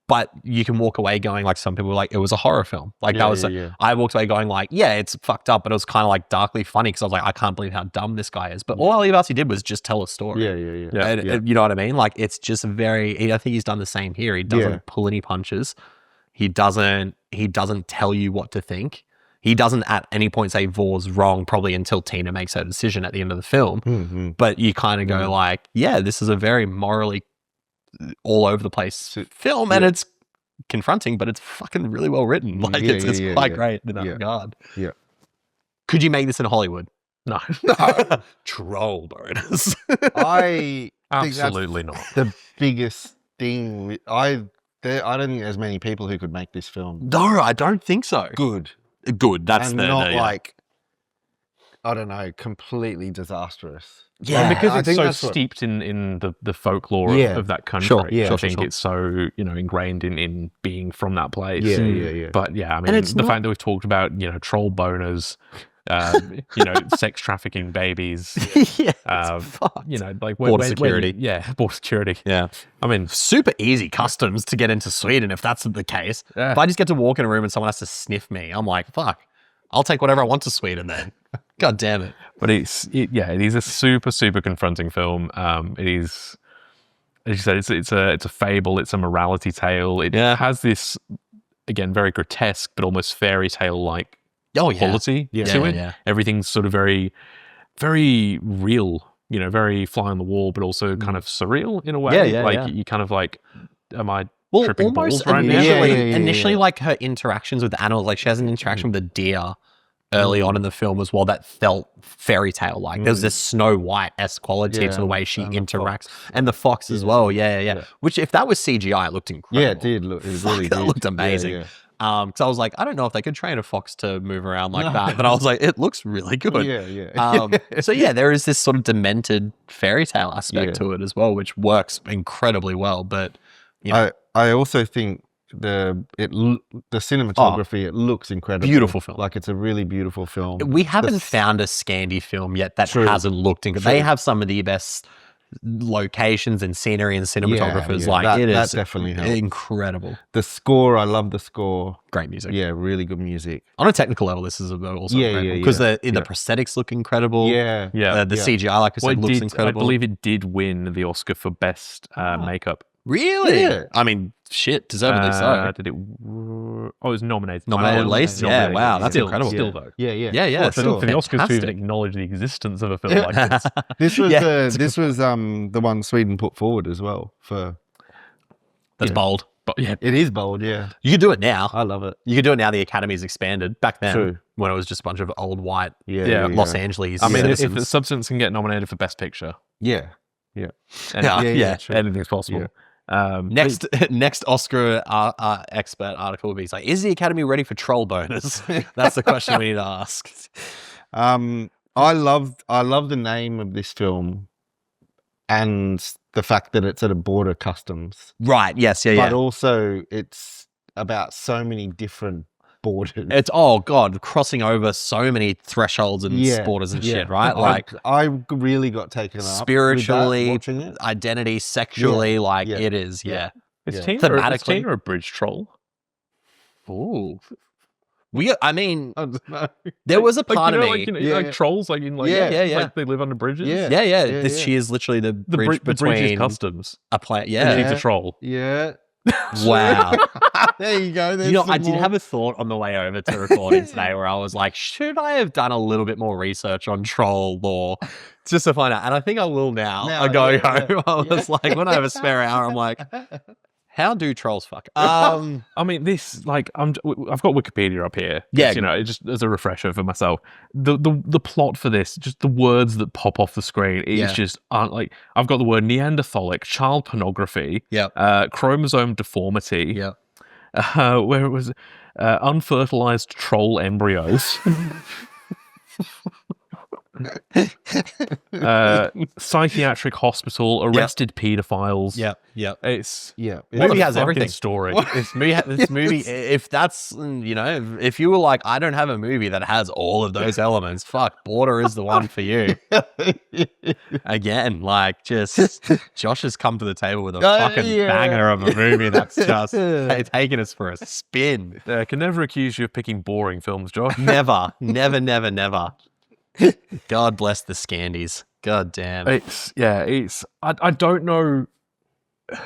But you can walk away going, like, some people were like, it was a horror film. Like I walked away going like, yeah, it's fucked up, but it was kind of like darkly funny because I was like, I can't believe how dumb this guy is. But all Ali Abbasi did was just tell a story. And, you know what I mean? Like, it's just I think he's done the same here. He doesn't pull any punches. He doesn't tell you what to think. He doesn't at any point say Vor's wrong, probably until Tina makes her decision at the end of the film. But you kind of go like, yeah, this is a very morally all over the place film, and it's confronting, but it's fucking really well written. Like it's quite great in that regard. Could you make this in Hollywood?
No.
Troll bonus.
I
absolutely not.
The biggest thing. I don't think there's many people who could make this film.
No, I don't think so.
Good.
That's
and not like, I don't know, completely disastrous.
Yeah, and because it's so steeped in the folklore of that country. I think it's so, ingrained in being from that place. But yeah, I mean, fact that we've talked about, troll boners, sex trafficking babies, like
border security.
Border security.
Yeah. I mean, super easy customs to get into Sweden if that's the case. Yeah. If I just get to walk in a room and someone has to sniff me, I'm like, fuck, I'll take whatever I want to Sweden then. God damn it.
But it is a super, super confronting film. It is, as you said, it's a fable. It's a morality tale. It has this, again, very grotesque, but almost fairy tale like quality to it. Yeah. Everything's sort of very, very real, very fly on the wall, but also kind of surreal in a way. You kind of like, am I tripping balls right now?
Initially, like her interactions with the animals, like she has an interaction with a deer early on in the film as well that felt fairy tale like. There's this Snow White-esque quality to the way she interacts, and the fox as well. Which, if that was CGI, it looked incredible.
Yeah, it did look. It really did.
Looked amazing. Because I was like, I don't know if they could train a fox to move around like that, but I was like, it looks really good. So there is this sort of demented fairy tale aspect to it as well, which works incredibly well. But
I also think the cinematography, it looks incredible.
Beautiful film.
Like, it's a really beautiful film.
We haven't found a Scandi film yet that hasn't looked incredible. They have some of the best locations and scenery and cinematographers. That definitely helps. Incredible.
The score, I love the score.
Great music.
Yeah, really good music.
On a technical level, this is also incredible because the prosthetics look incredible.
The
CGI, like I said, looks incredible.
I believe it did win the Oscar for best makeup.
Really? Yeah. I mean, shit, deservedly so.
Did it? It was nominated.
Nominated at least? Yeah, wow, that's incredible.
Still though.
Yeah.
For the Oscars to even acknowledge the existence of a film like this.
This was the one Sweden put forward as well for.
That's bold.
But yeah,
it is bold. Yeah,
you could do it now.
I love it.
You could do it now. The Academy's expanded. Back then, when it was just a bunch of old white, Los Angeles.
I mean, if the Substance can get nominated for Best Picture, anything's possible.
Next Oscar expert article will be like, is the Academy ready for troll bonus? That's the question we need to ask.
I love the name of this film and the fact that it's at a border customs.
Right. Yes.
But also it's about so many different bordered.
It's oh god, crossing over so many thresholds and borders and shit, right? Like
I really got taken up
spiritually,
with that, watching it.
identity, sexually, it is. Yeah.
Is
Thematically.
Tina a bridge troll?
Ooh. I mean, there was a part of me.
Like trolls, like in like like they live under bridges.
Yeah. She is literally the bridge between
bridge is customs.
A planet.
And she's a troll.
Yeah.
Wow.
There you go.
I did have a thought on the way over to recording today where I was like, should I have done a little bit more research on troll lore just to find out? And I think I will now. I go home. I was like, when I have a spare hour, I'm like, how do trolls fuck?
I mean, this like I've got Wikipedia up here.
Yeah,
just as a refresher for myself. The plot for this, just the words that pop off the screen, it's just like I've got the word Neanderthalic, child pornography, chromosome deformity, where it was unfertilized troll embryos. Psychiatric hospital, arrested pedophiles. It's
movie has everything.
Story.
This movie, if that's if you were like, I don't have a movie that has all of those elements, fuck, Border is the one for you. Again, like just Josh has come to the table with a fucking banger of a movie that's just taking us for a spin.
I can never accuse you of picking boring films, Josh.
Never. God bless the Scandies. God damn.
I don't know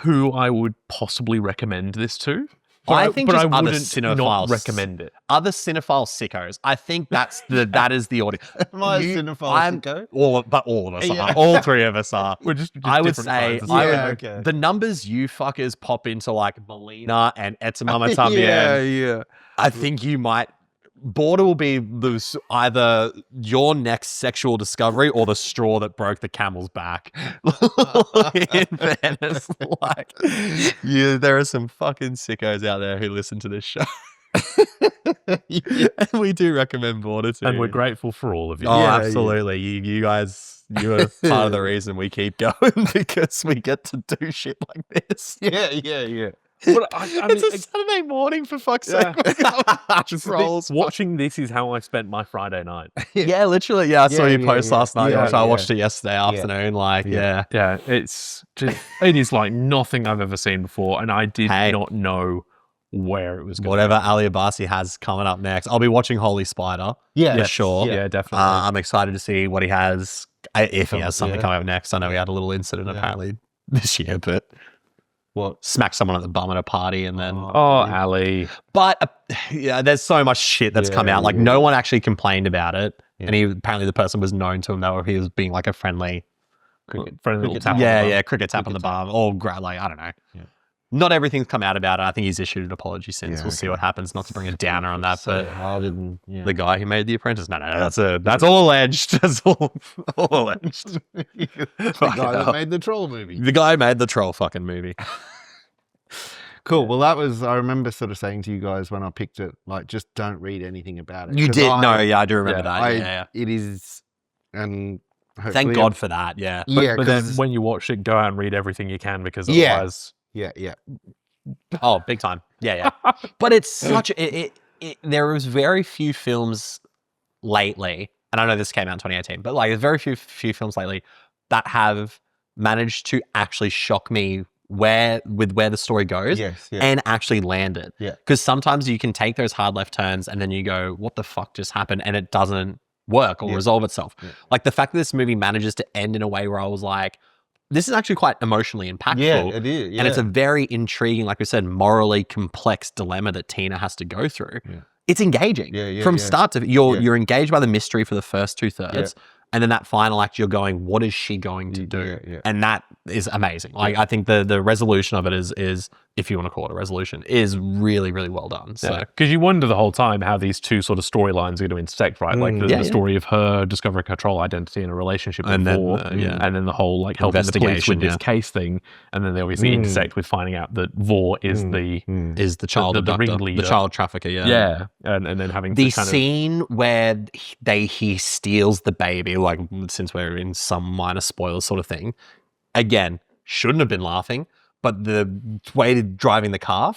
who I would possibly recommend this to.
I think just
I
other
wouldn't
cinephiles
not recommend it.
Other cinephile sickos. I think that is the audience.
Am I a cinephile sicko?
All of us are. All three of us are.
We're just
I would say
the
numbers you fuckers pop into like Melina and Etamama Tambien. I think you might. Border will be either your next sexual discovery or the straw that broke the camel's back. In fairness, there are some fucking sickos out there who listen to this show. And we do recommend Border too.
And we're grateful for all of you.
Oh, absolutely. You guys, you are part of the reason we keep going because we get to do shit like this.
Yeah.
But I mean,
it's a Saturday morning, for fuck's sake.
Trolls. Watching this is how I spent my Friday night.
Yeah, literally. Yeah, I saw you post last night. I watched it yesterday afternoon.
It's just, it is like nothing I've ever seen before, and I did not know where it was going.
Whatever Ali Abbasi has coming up next. I'll be watching Holy Spider. For sure.
Yeah, definitely.
I'm excited to see what he has, if he has something coming up next. I know he had a little incident apparently this year, but...
What?
Smack someone at the bum at a party and then...
Ali.
But, there's so much shit that's come out. Like, no one actually complained about it. And apparently the person was known to him, though, he was being like a friendly
cricket tap.
Cricket tap on the bum. Or, I don't know. Yeah. Not everything's come out about it. I think he's issued an apology since. We'll see what happens. Not to bring a downer on that, but the guy who made The Apprentice. No, that's all alleged. That's all alleged.
The guy that made the troll movie.
The guy made the troll fucking movie.
Cool. Well, that was, I remember sort of saying to you guys when I picked it, like, just don't read anything about it.
You did? I do remember that.
It is, and
thank God for that. Yeah.
But then when you watch it, go out and read everything you can because otherwise...
Yeah.
Oh, big time. Yeah. But it's such there was very few films lately, and I know this came out in 2018, but like there's very few films lately that have managed to actually shock me where the story goes and actually land it.
Yeah.
Because sometimes you can take those hard left turns and then you go, what the fuck just happened? And it doesn't work or resolve itself. Yeah. Like the fact that this movie manages to end in a way where I was like, this is actually quite emotionally impactful.
Yeah, it is. Yeah.
And it's a very intriguing, like we said, morally complex dilemma that Tina has to go through. Yeah. It's engaging. From start to you're engaged by the mystery for the first 2/3. And then that final act, you're going, what is she going to do?
Yeah.
And that is amazing. Like I think the resolution of it is, if you want to call it a resolution, is really, really well done. So
because you wonder the whole time how these two sort of storylines are going to intersect, right? Like the story of her discovering her troll identity in a relationship with Vor, and then the whole like helping the police with this case thing, and then they obviously intersect with finding out that Vor is
the child
the ringleader,
the child trafficker.
And then having
the scene where he steals the baby. Like, since we're in some minor spoiler sort of thing, again, shouldn't have been laughing, but the way to driving the car,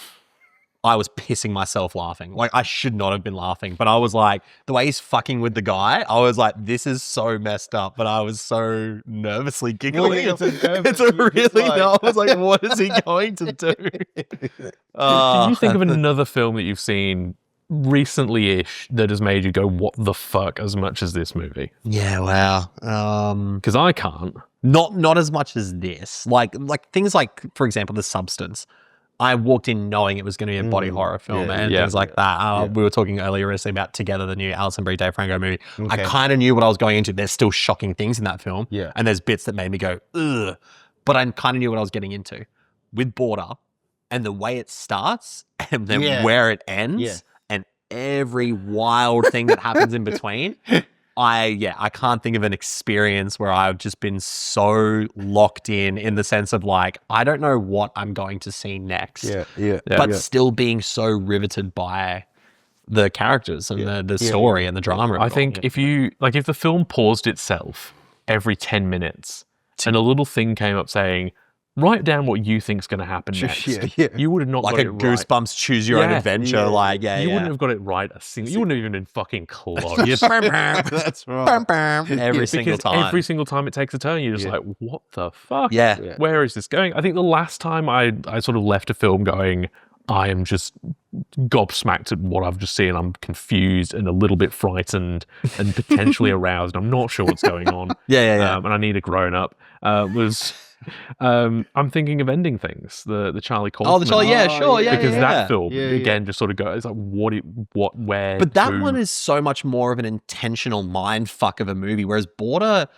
I was pissing myself laughing. Like, I should not have been laughing, but I was like, the way he's fucking with the guy, I was like, this is so messed up, but I was so nervously giggling. I was like, what is he going to do?
Can you think of another film that you've seen recently-ish that has made you go, what the fuck, as much as this movie?
Yeah, wow.
Because I can't.
Not as much as this. Like things like, for example, The Substance. I walked in knowing it was going to be a body horror film and things like that. We were talking earlier recently about Together, the new Alison Brie, Dave Franco movie. I kind of knew what I was going into. There's still shocking things in that film.
Yeah.
And there's bits that made me go, ugh. But I kind of knew what I was getting into. With Border and the way it starts and then where it ends and every wild thing that happens in between, I can't think of an experience where I've just been so locked in the sense of like, I don't know what I'm going to see next. But still being so riveted by the characters and the story and the drama.
I think if the film paused itself every 10 minutes and a little thing came up saying, write down what you think's going to happen next. You would have not got it right.
Like a Goosebumps choose your own adventure. You
wouldn't have got it right a single. You wouldn't have even been fucking close.
That's right. Every single time.
Every single time it takes a turn, you're just like, what the fuck?
Yeah.
Where is this going? I think the last time I sort of left a film going, I am just gobsmacked at what I've just seen. I'm confused and a little bit frightened and potentially aroused. I'm not sure what's going on. And I need a grown up. I'm thinking of Ending Things, the Charlie Kaufman.
Oh, the Charlie,
because that film again just sort of goes like, where.
But that one is so much more of an intentional mind fuck of a movie, whereas Border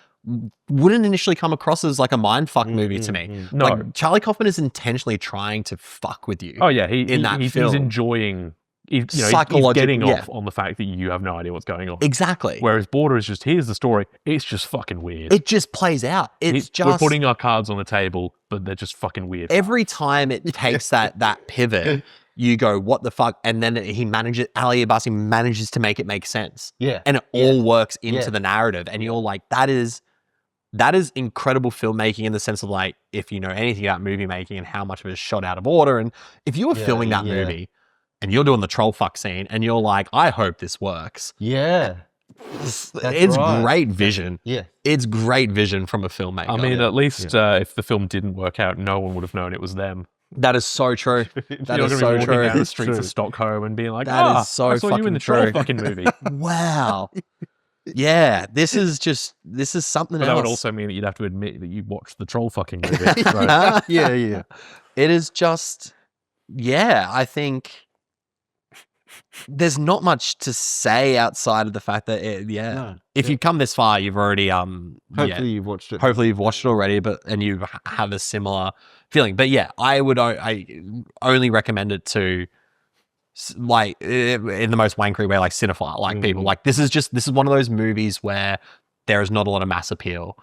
wouldn't initially come across as like a mind fuck movie to me.
No,
like Charlie Kaufman is intentionally trying to fuck with you.
Oh yeah, he's enjoying. He's getting off on the fact that you have no idea what's going on.
Exactly.
Whereas Border is just, here's the story. It's just fucking weird.
It just plays out.
We're putting our cards on the table, but they're just fucking weird.
Every time it takes that pivot, you go, what the fuck? And then Ali Abbasi manages to make it make sense.
Yeah.
And it all works into the narrative. And you're like, that is incredible filmmaking in the sense of like, if you know anything about movie making and how much of it is shot out of order. And if you were filming that movie, and you're doing the troll fuck scene, and you're like, I hope this works.
Yeah.
It's great vision.
Yeah.
It's great vision from a filmmaker.
I mean, at least if the film didn't work out, no one would have known it was them.
That is so true. That is so true.
Walking down the streets of Stockholm and being like,
that is so
I saw you in the troll fucking movie.
Wow. Yeah, this is something else.
That would also mean that you'd have to admit that you watched the troll fucking movie. Right?
Yeah.
It is just, I think there's not much to say outside of the fact that if you've come this far, you've already
hopefully you've watched it.
Hopefully you've watched it already, and you have a similar feeling. But I only recommend it to like in the most wankery way, like cinephile, like people. Like this is one of those movies where there is not a lot of mass appeal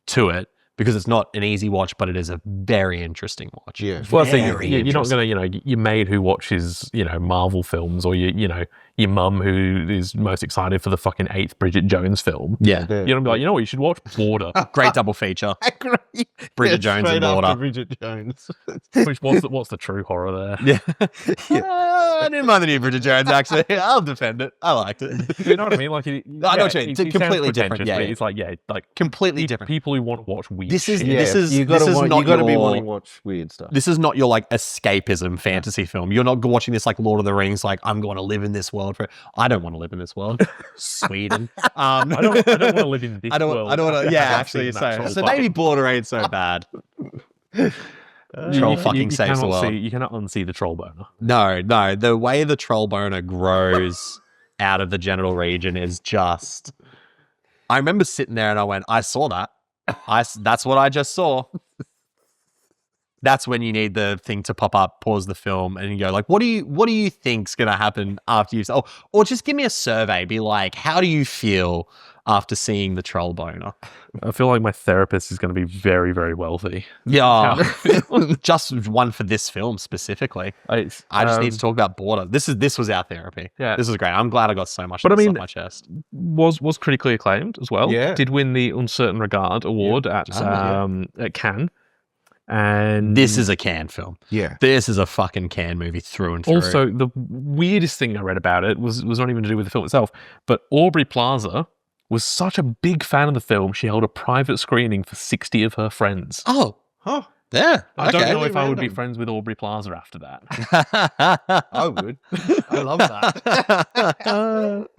to it. Because it's not an easy watch, but it is a very interesting watch.
Yeah.
Well, I think you're not going to, your maid who watches, Marvel films, or your mum who is most excited for the fucking 8th Bridget Jones film.
Yeah.
You're going to be like, you know what, you should watch Border.
Great double feature. Bridget Jones and Border.
Bridget Jones.
Which what's the true horror there?
I didn't mind the new Bridget Jones, actually. I'll defend it. I liked it.
You know what I mean? Like,
I know what you mean. Completely different. Yeah.
It's like
completely different.
People who want to watch weird
shit.
You got to be wanting to watch weird stuff.
This is not your like escapism fantasy film. You're not watching this like Lord of the Rings. Like I'm going to live in this world I don't want to live in this world. Sweden.
I don't want to live in this world.
I don't want to. Yeah, actually. So maybe Border ain't so bad. Troll fucking saves the world.
You cannot unsee the troll boner.
No. The way the troll boner grows out of the genital region is just. I remember sitting there and I went, I saw that. That's what I just saw. That's when you need the thing to pop up, pause the film, and you go like, "What do you think's gonna happen after you?" Or just give me a survey. Be like, "How do you feel after seeing the troll boner?"
I feel like my therapist is going to be very, very wealthy.
Yeah, just one for this film specifically. I just need to talk about Border. This was our therapy.
Yeah,
this is great. I'm glad I got so much.
But I mean,
off my chest.
Was critically acclaimed as well.
Yeah,
did win the Uncertain Regard Award at Cannes. And
this is a Cannes film.
Yeah.
This is a fucking Cannes movie through and through.
Also, the weirdest thing I read about it was not even to do with the film itself, but Aubrey Plaza was such a big fan of the film, she held a private screening for 60 of her friends.
Oh. Yeah.
I don't know if I would be friends with Aubrey Plaza after that.
I would.
I love that.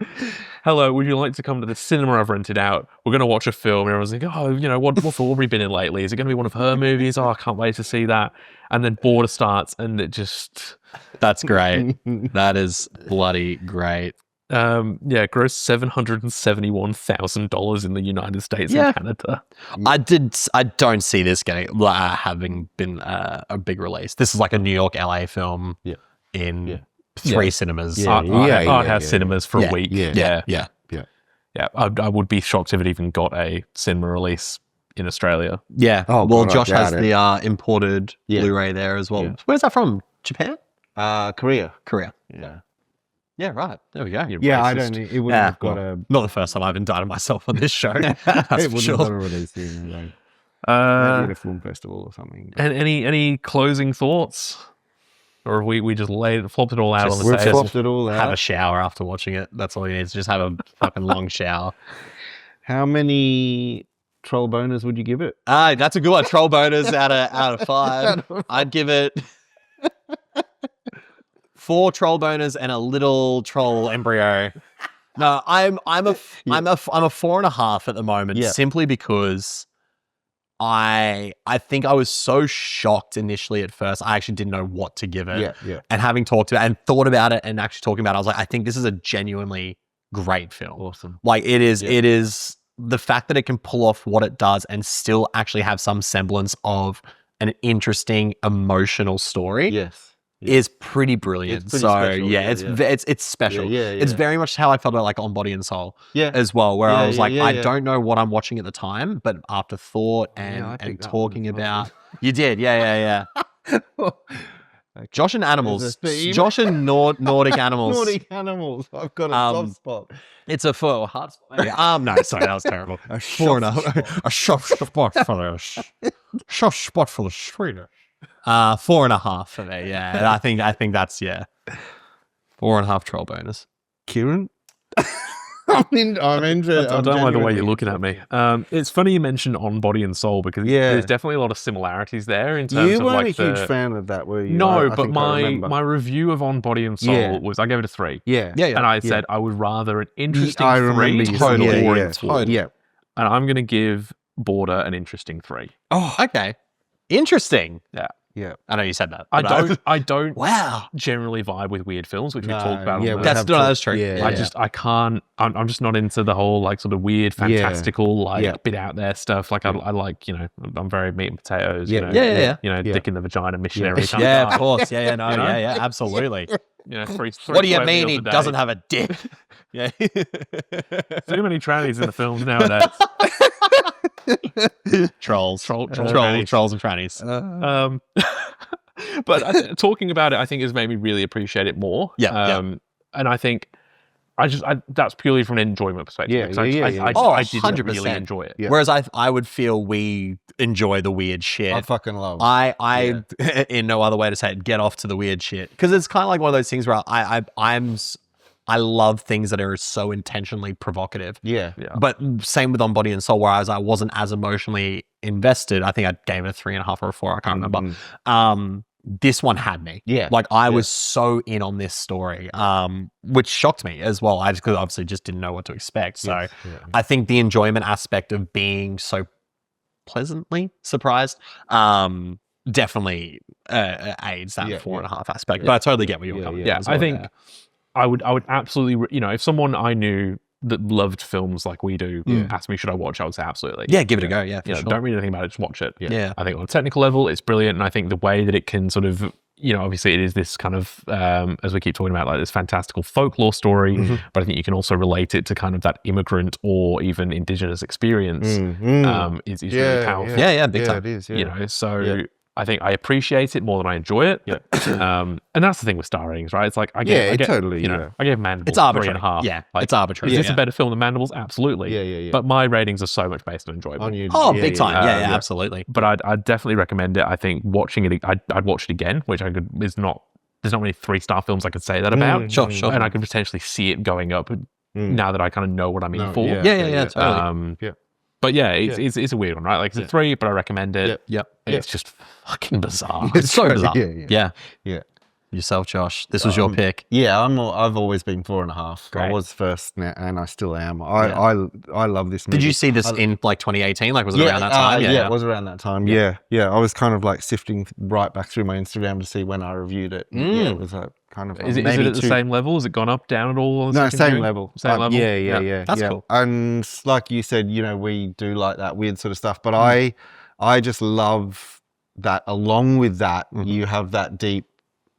Hello, would you like to come to the cinema I've rented out? We're going to watch a film. And everyone's like, oh, you know, what's Aubrey been in lately? Is it going to be one of her movies? Oh, I can't wait to see that. And then Border starts and it just...
That's great. That is bloody great.
Grossed $771,000 in the United States and Canada.
I don't see this having been a big release. This is like a New York, LA film in 3 cinemas.
Art house cinemas for a week.
Yeah.
I would be shocked if it even got a cinema release in Australia.
Yeah.
Oh,
well,
God,
Josh has the imported Blu-ray there as well.
Yeah.
Where's that from? Japan?
Korea.
Yeah. Yeah, right. There we go.
Yeah, I don't. It wouldn't have got a.
Not the first time I've indicted myself on this show. That's
It
for
wouldn't
sure.
have got a release in maybe at a film festival or something.
And any closing thoughts, or have we just flopped it all out on the
We've
table?
flopped it all out.
Have a shower after watching it. That's all you need. Just have a fucking long shower.
How many troll boners would you give it?
That's a good one. Troll boners out of 5. I'd give it 4 troll boners and a little troll embryo. No, I'm a 4.5 at the moment, simply because I think I was so shocked initially at first. I actually didn't know what to give it.
Yeah.
And having talked about it and thought about it and actually talking about it, I was like, I think this is a genuinely great film.
Awesome.
Like it is the fact that it can pull off what it does and still actually have some semblance of an interesting emotional story.
Yes.
Is pretty brilliant.
It's pretty special.
It's special.
Yeah.
It's very much how I felt about like On Body and Soul as well, where I was like, I don't know what I'm watching at the time, but after thought and talking about, you did, yeah. Josh and animals, Josh and Nordic animals.
Nordic animals. I've got a soft spot.
It's a hard spot. No, sorry, that was terrible. A soft spot for the Swedish. 4.5 for me. Yeah, and I think that's 4.5 troll bonus.
Kieran. I'm interested.
I don't like the way you're looking at me. It's funny you mentioned On Body and Soul because there's definitely a lot of similarities there in terms of like
a huge fan of that, were you?
No, but my review of On Body and Soul was I gave it a 3.
Yeah.
And I said I would rather an interesting 3
totally.
And I'm going to give Border an interesting 3.
Oh, okay. Interesting.
Yeah.
I know you said that.
I don't generally vibe with weird films, which we talked about.
That's true.
I'm just not into the whole like sort of weird, fantastical, bit out there stuff. Like I like, I'm very meat and potatoes, dick in the vagina missionary.
Of course. Absolutely. What do you mean he doesn't have a dick? Yeah.
Too many trannies in the films nowadays.
Trolls and trannies.
But talking about it, I think has made me really appreciate it more. And I think that's purely from an enjoyment perspective. I didn't really enjoy it.
Yeah. Whereas I would feel we enjoy the weird shit.
I fucking love it.
I in no other way to say it, get off to the weird shit. Because it's kind of like one of those things where I love things that are so intentionally provocative.
Yeah.
But same with On Body and Soul, whereas I wasn't as emotionally invested. I think I gave it a 3.5 or a 4. I can't remember. This one had me.
Yeah.
Like I was so in on this story, which shocked me as well. I just obviously just didn't know what to expect. So I think the enjoyment aspect of being so pleasantly surprised definitely aids that 4.5 aspect. But I totally get where you're coming from.
Yeah, I think I would absolutely, if someone I knew that loved films like we do asked me, should I watch? I would say absolutely.
Yeah, give it a go. Yeah, for sure.
Don't read anything about it, just watch it.
Yeah.
I think on a technical level, it's brilliant. And I think the way that it can sort of, obviously it is this kind of, as we keep talking about, like this fantastical folklore story, but I think you can also relate it to kind of that immigrant or even indigenous experience is really powerful.
Yeah, big time.
It is,
So I think I appreciate it more than I enjoy it.
Yeah.
And that's the thing with star ratings, right? It's like I get
totally.
I gave Mandibles
It's arbitrary.
3.5.
Yeah,
like,
it's arbitrary.
Is this a better film than Mandibles? Absolutely.
Yeah.
But my ratings are so much based on enjoyment.
Big time. Yeah, absolutely.
But I'd definitely recommend it. I think watching it, I'd watch it again, which is not. There's not many 3-star films I could say that about.
Sure.
And I could potentially see it going up now that I kind of know what I'm in for.
Yeah, totally.
But yeah, it's a weird one, right? Like it's a 3, but I recommend it.
Yep.
It's just fucking bizarre.
It's so bizarre.
Yeah.
Yourself, Josh. This was your pick.
Yeah, I've always been 4.5.
Great.
I was first, and I still am. I love this movie.
Did you see this in like 2018? Like, was it around that time?
Yeah, it was around that time. Yeah. I was kind of like sifting right back through my Instagram to see when I reviewed it. Yeah, it was kind of.
Is it at the same level? Has it gone up, down at all?
No, same level.
Same level.
Yeah.
That's cool.
And like you said, we do like that weird sort of stuff. But I just love that. Along with that, you have that deep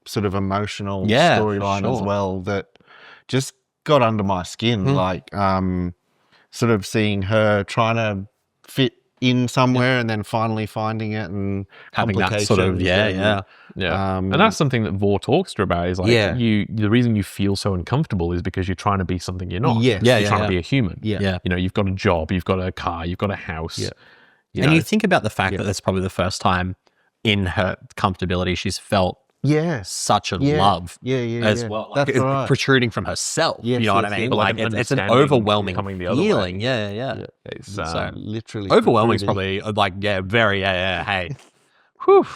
sort of emotional storyline as well that just got under my skin. Like sort of seeing her trying to fit in somewhere and then finally finding it and
having that sort of
and that's something that Vore talks to her about is like the reason you feel so uncomfortable is because you're trying to be something you're not. You're trying to be a human. You've got a job, you've got a car, you've got a house.
And you think about the fact that that's probably the first time in her comfortability she's felt such a love as well. Like,
that's right.
Protruding from herself. You know what I mean? Like it's an overwhelming feeling.
It's
so
literally
overwhelming is probably like very hey. Whew.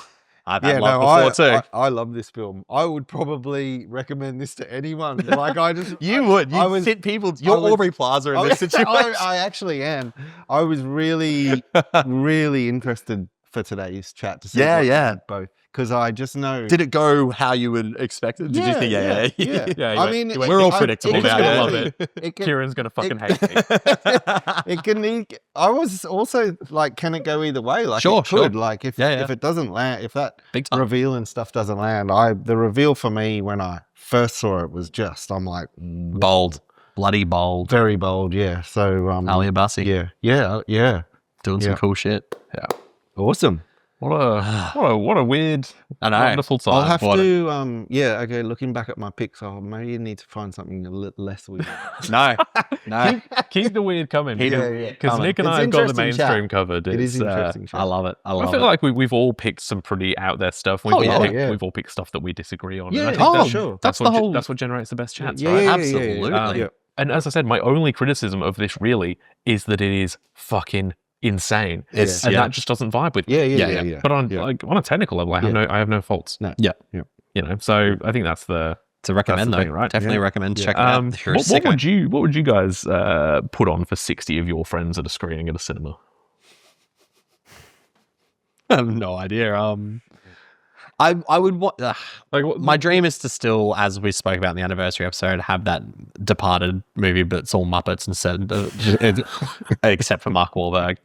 I've had love before too.
I love this film. I would probably recommend this to anyone. Like
you would. Fit people. You're Aubrey Plaza in this situation.
I actually am. I was really, really interested for today's chat to see both. Because I just know.
Did it go how you would expect it? Did you think,
yeah. I mean,
we're all predictable now.
I love it. Kieran's going to fucking hate me.
I was also like, can it go either way? Like,
sure.
Like, if it doesn't land, if that reveal and stuff doesn't land, the reveal for me when I first saw it was just, I'm like.
Bold. Bloody bold.
Very bold, yeah. So.
Ali Abbasi.
Yeah.
Doing some cool shit.
Yeah.
Awesome.
What a weird, wonderful time.
I'll have to, okay, looking back at my picks, I'll maybe need to find something a little less weird.
No.
Keep the weird coming. Because Nick and I have got the mainstream covered.
It is interesting.
I love it.
I feel like we've all picked some pretty out there stuff. We've all picked stuff that we disagree on.
Yeah,
that's what generates the best chats, right?
Absolutely.
And as I said, my only criticism of this really is that it is fucking insane, and that just doesn't vibe with me.
Yeah.
But on a technical level, I have no faults.
No.
So I think that's the
to recommend though,
thing, right?
Definitely recommend checking out.
What would you guys put on for 60 of your friends at a screening at a cinema?
I have no idea. I would want. My dream is to still, as we spoke about in the anniversary episode, have that Departed movie, but it's all Muppets instead, except for Mark Wahlberg.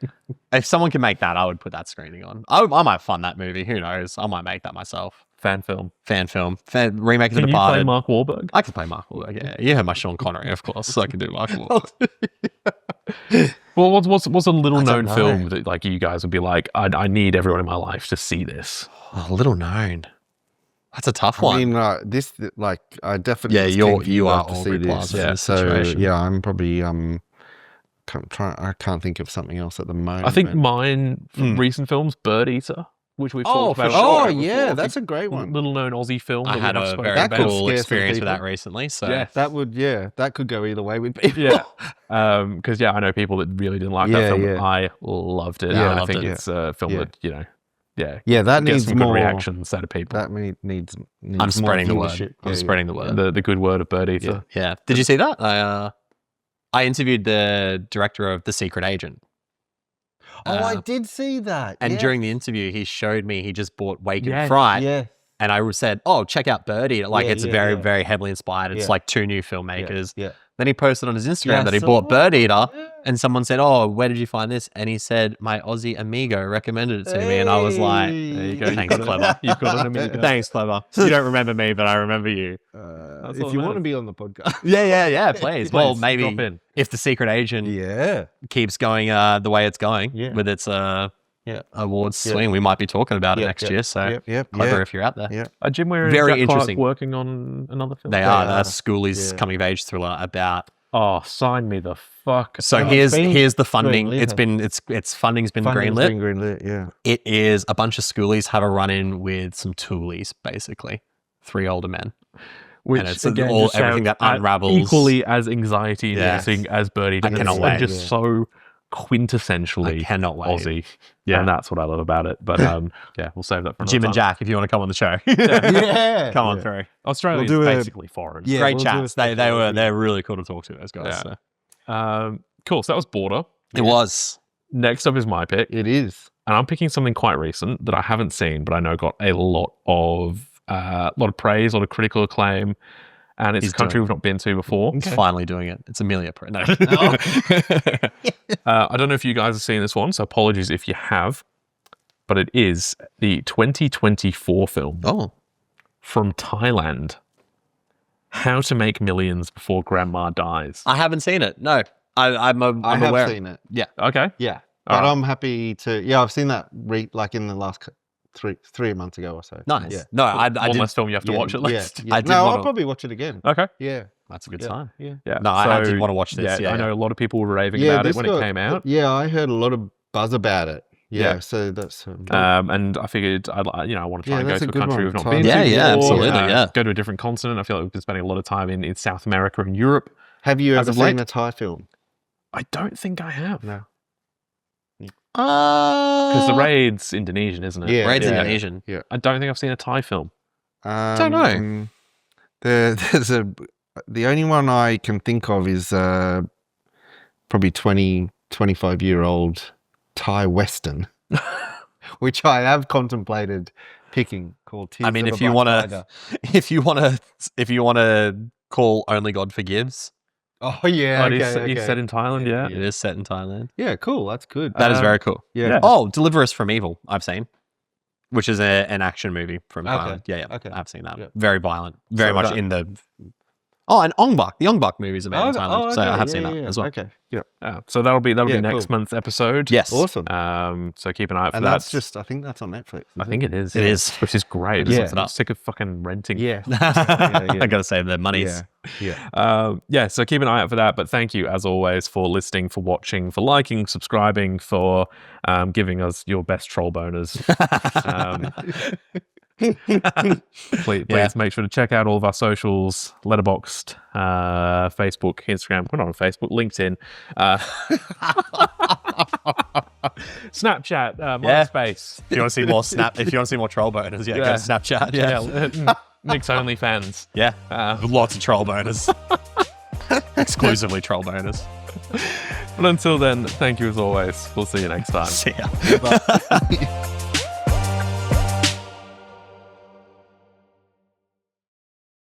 If someone can make that, I would put that screening on. I might fund that movie. Who knows? I might make that myself.
Fan film.
Remake of The Departed.
Can you play Mark Wahlberg?
I can play Mark Wahlberg. Yeah, you heard my Sean Connery, of course. So I can do Mark Wahlberg.
Well, what's a little known film that like you guys would be like, I need everyone in my life to see this?
Little known. That's a tough one.
I mean, this I definitely
you are
to see this. I'm probably I can't think of something else at the moment.
I think mine from recent films, Bird Eater, which we've talked about.
Oh yeah, that's a great one.
Little known Aussie film.
I had a very cool experience with that recently. So
that could go either way with people.
Because I know people that really didn't like that film. But I loved it.
Yeah,
I think it's a film that
that needs
some
more
good reactions out of people.
That needs
I'm spreading the word. I'm spreading the word.
The good word of Bird Eater.
Yeah. Did you see that? I interviewed the director of The Secret Agent.
I did see that.
And during the interview, he showed me he just bought Wake and Fright.
Yeah.
And I said, check out Bird Eater. It's very, very heavily inspired. It's like two new filmmakers.
Yeah.
Then he posted on his Instagram that he bought Bird Eater. And someone said, where did you find this? And he said, my Aussie amigo recommended it to me. And I was like, there you go. Thanks, Clever.
You've got an amigo.
Thanks, Clever. You don't remember me, but I remember you.
If you want to be on the podcast.
Yeah, please. Well, maybe
drop in.
If The Secret Agent keeps going the way it's going with its awards swing. We might be talking about it next year. So clever if you're out there.
Jim, we're
very interesting.
Working on another film.
They are. That's Schoolie's coming of age thriller about.
Oh, sign me the fuck.
So here's the funding. Its funding's been greenlit.
Yeah.
It is a bunch of schoolies have a run-in with some toolies, basically 3 older men.
Which
and it's
again,
everything that unravels
equally as anxiety-inducing as Birdie.
I cannot wait.
Just so quintessentially Aussie. Yeah, and that's what I love about it. But we'll save that for another
Jim
time.
and Jack, if you want to come on the show. Come on through.
Australia's basically foreign.
Yeah, great chats. They're really cool to talk to, those guys.
Yeah. So. Cool. So that was Border.
It was.
Next up is my pick.
It is.
And I'm picking something quite recent that I haven't seen, but I know got a lot of praise, a lot of critical acclaim. And it's a country we've not been to before.
He's finally doing it. It's Amelia. No.
I don't know if you guys have seen this one, so apologies if you have. But it is the 2024 film from Thailand, How to Make Millions Before Grandma Dies.
I haven't seen it. No. I'm
I have
aware.
seen it.
Yeah. Okay.
Yeah. But I'm happy to... Yeah, I've seen that like in the last... Three months ago or so.
Nice.
Yeah.
No, I
one
did.
less film you have to watch at least.
Yeah. I'll probably watch it again.
Okay.
Yeah.
That's a good sign.
Yeah.
No, I did want to watch this.
I know a lot of people were raving about it when it came out.
Yeah, I heard a lot of buzz about it. Yeah. So that's...
and I figured I want to try and go to a country we've not been to.
Yeah, absolutely.
Go to a different continent. I feel like we've been spending a lot of time in South America and Europe.
Have you ever seen a Thai film?
I don't think I have.
No.
Because the Raid's Indonesian, isn't it?
Yeah, Raid's Indonesian.
Yeah.
I don't think I've seen a Thai film.
Don't know.
There's the only one I can think of is probably 25-year-old Thai Western, which I have contemplated picking, called Tears
I mean,
of
if
a
you
Black
want
Tiger.
to call Only God Forgives.
Oh yeah,
It's set in Thailand. Yeah,
it is set in Thailand.
Yeah, cool. That's good.
That is very cool.
Yeah.
Oh, Deliver Us from Evil. I've seen, which is an action movie from Thailand. Yeah.
Okay.
I've seen that.
Yeah.
Very violent. Very much in the. Oh, and Ong Bak. The Ong Bak movies are made in Thailand,
okay.
so I have seen that as well.
Okay. Yeah.
So that'll be next month's episode.
Yes.
Awesome.
So keep an eye out for
and
that.
that's just, I think that's on Netflix.
I think it is.
It is,
which is great.
Yeah.
I'm sick of fucking renting.
Yeah.
I gotta save their monies.
Yeah. So keep an eye out for that. But thank you, as always, for listening, for watching, for liking, subscribing, for giving us your best troll boners. Please make sure to check out all of our socials: Letterboxd, Facebook, Instagram. We're not on Facebook, LinkedIn, Snapchat, MySpace.
If you want to see more if you want to see more troll boners, go to Snapchat.
Nick's OnlyFans.
Lots of troll boners. Exclusively troll boners.
But until then, thank you as always. We'll see you next time.
See ya.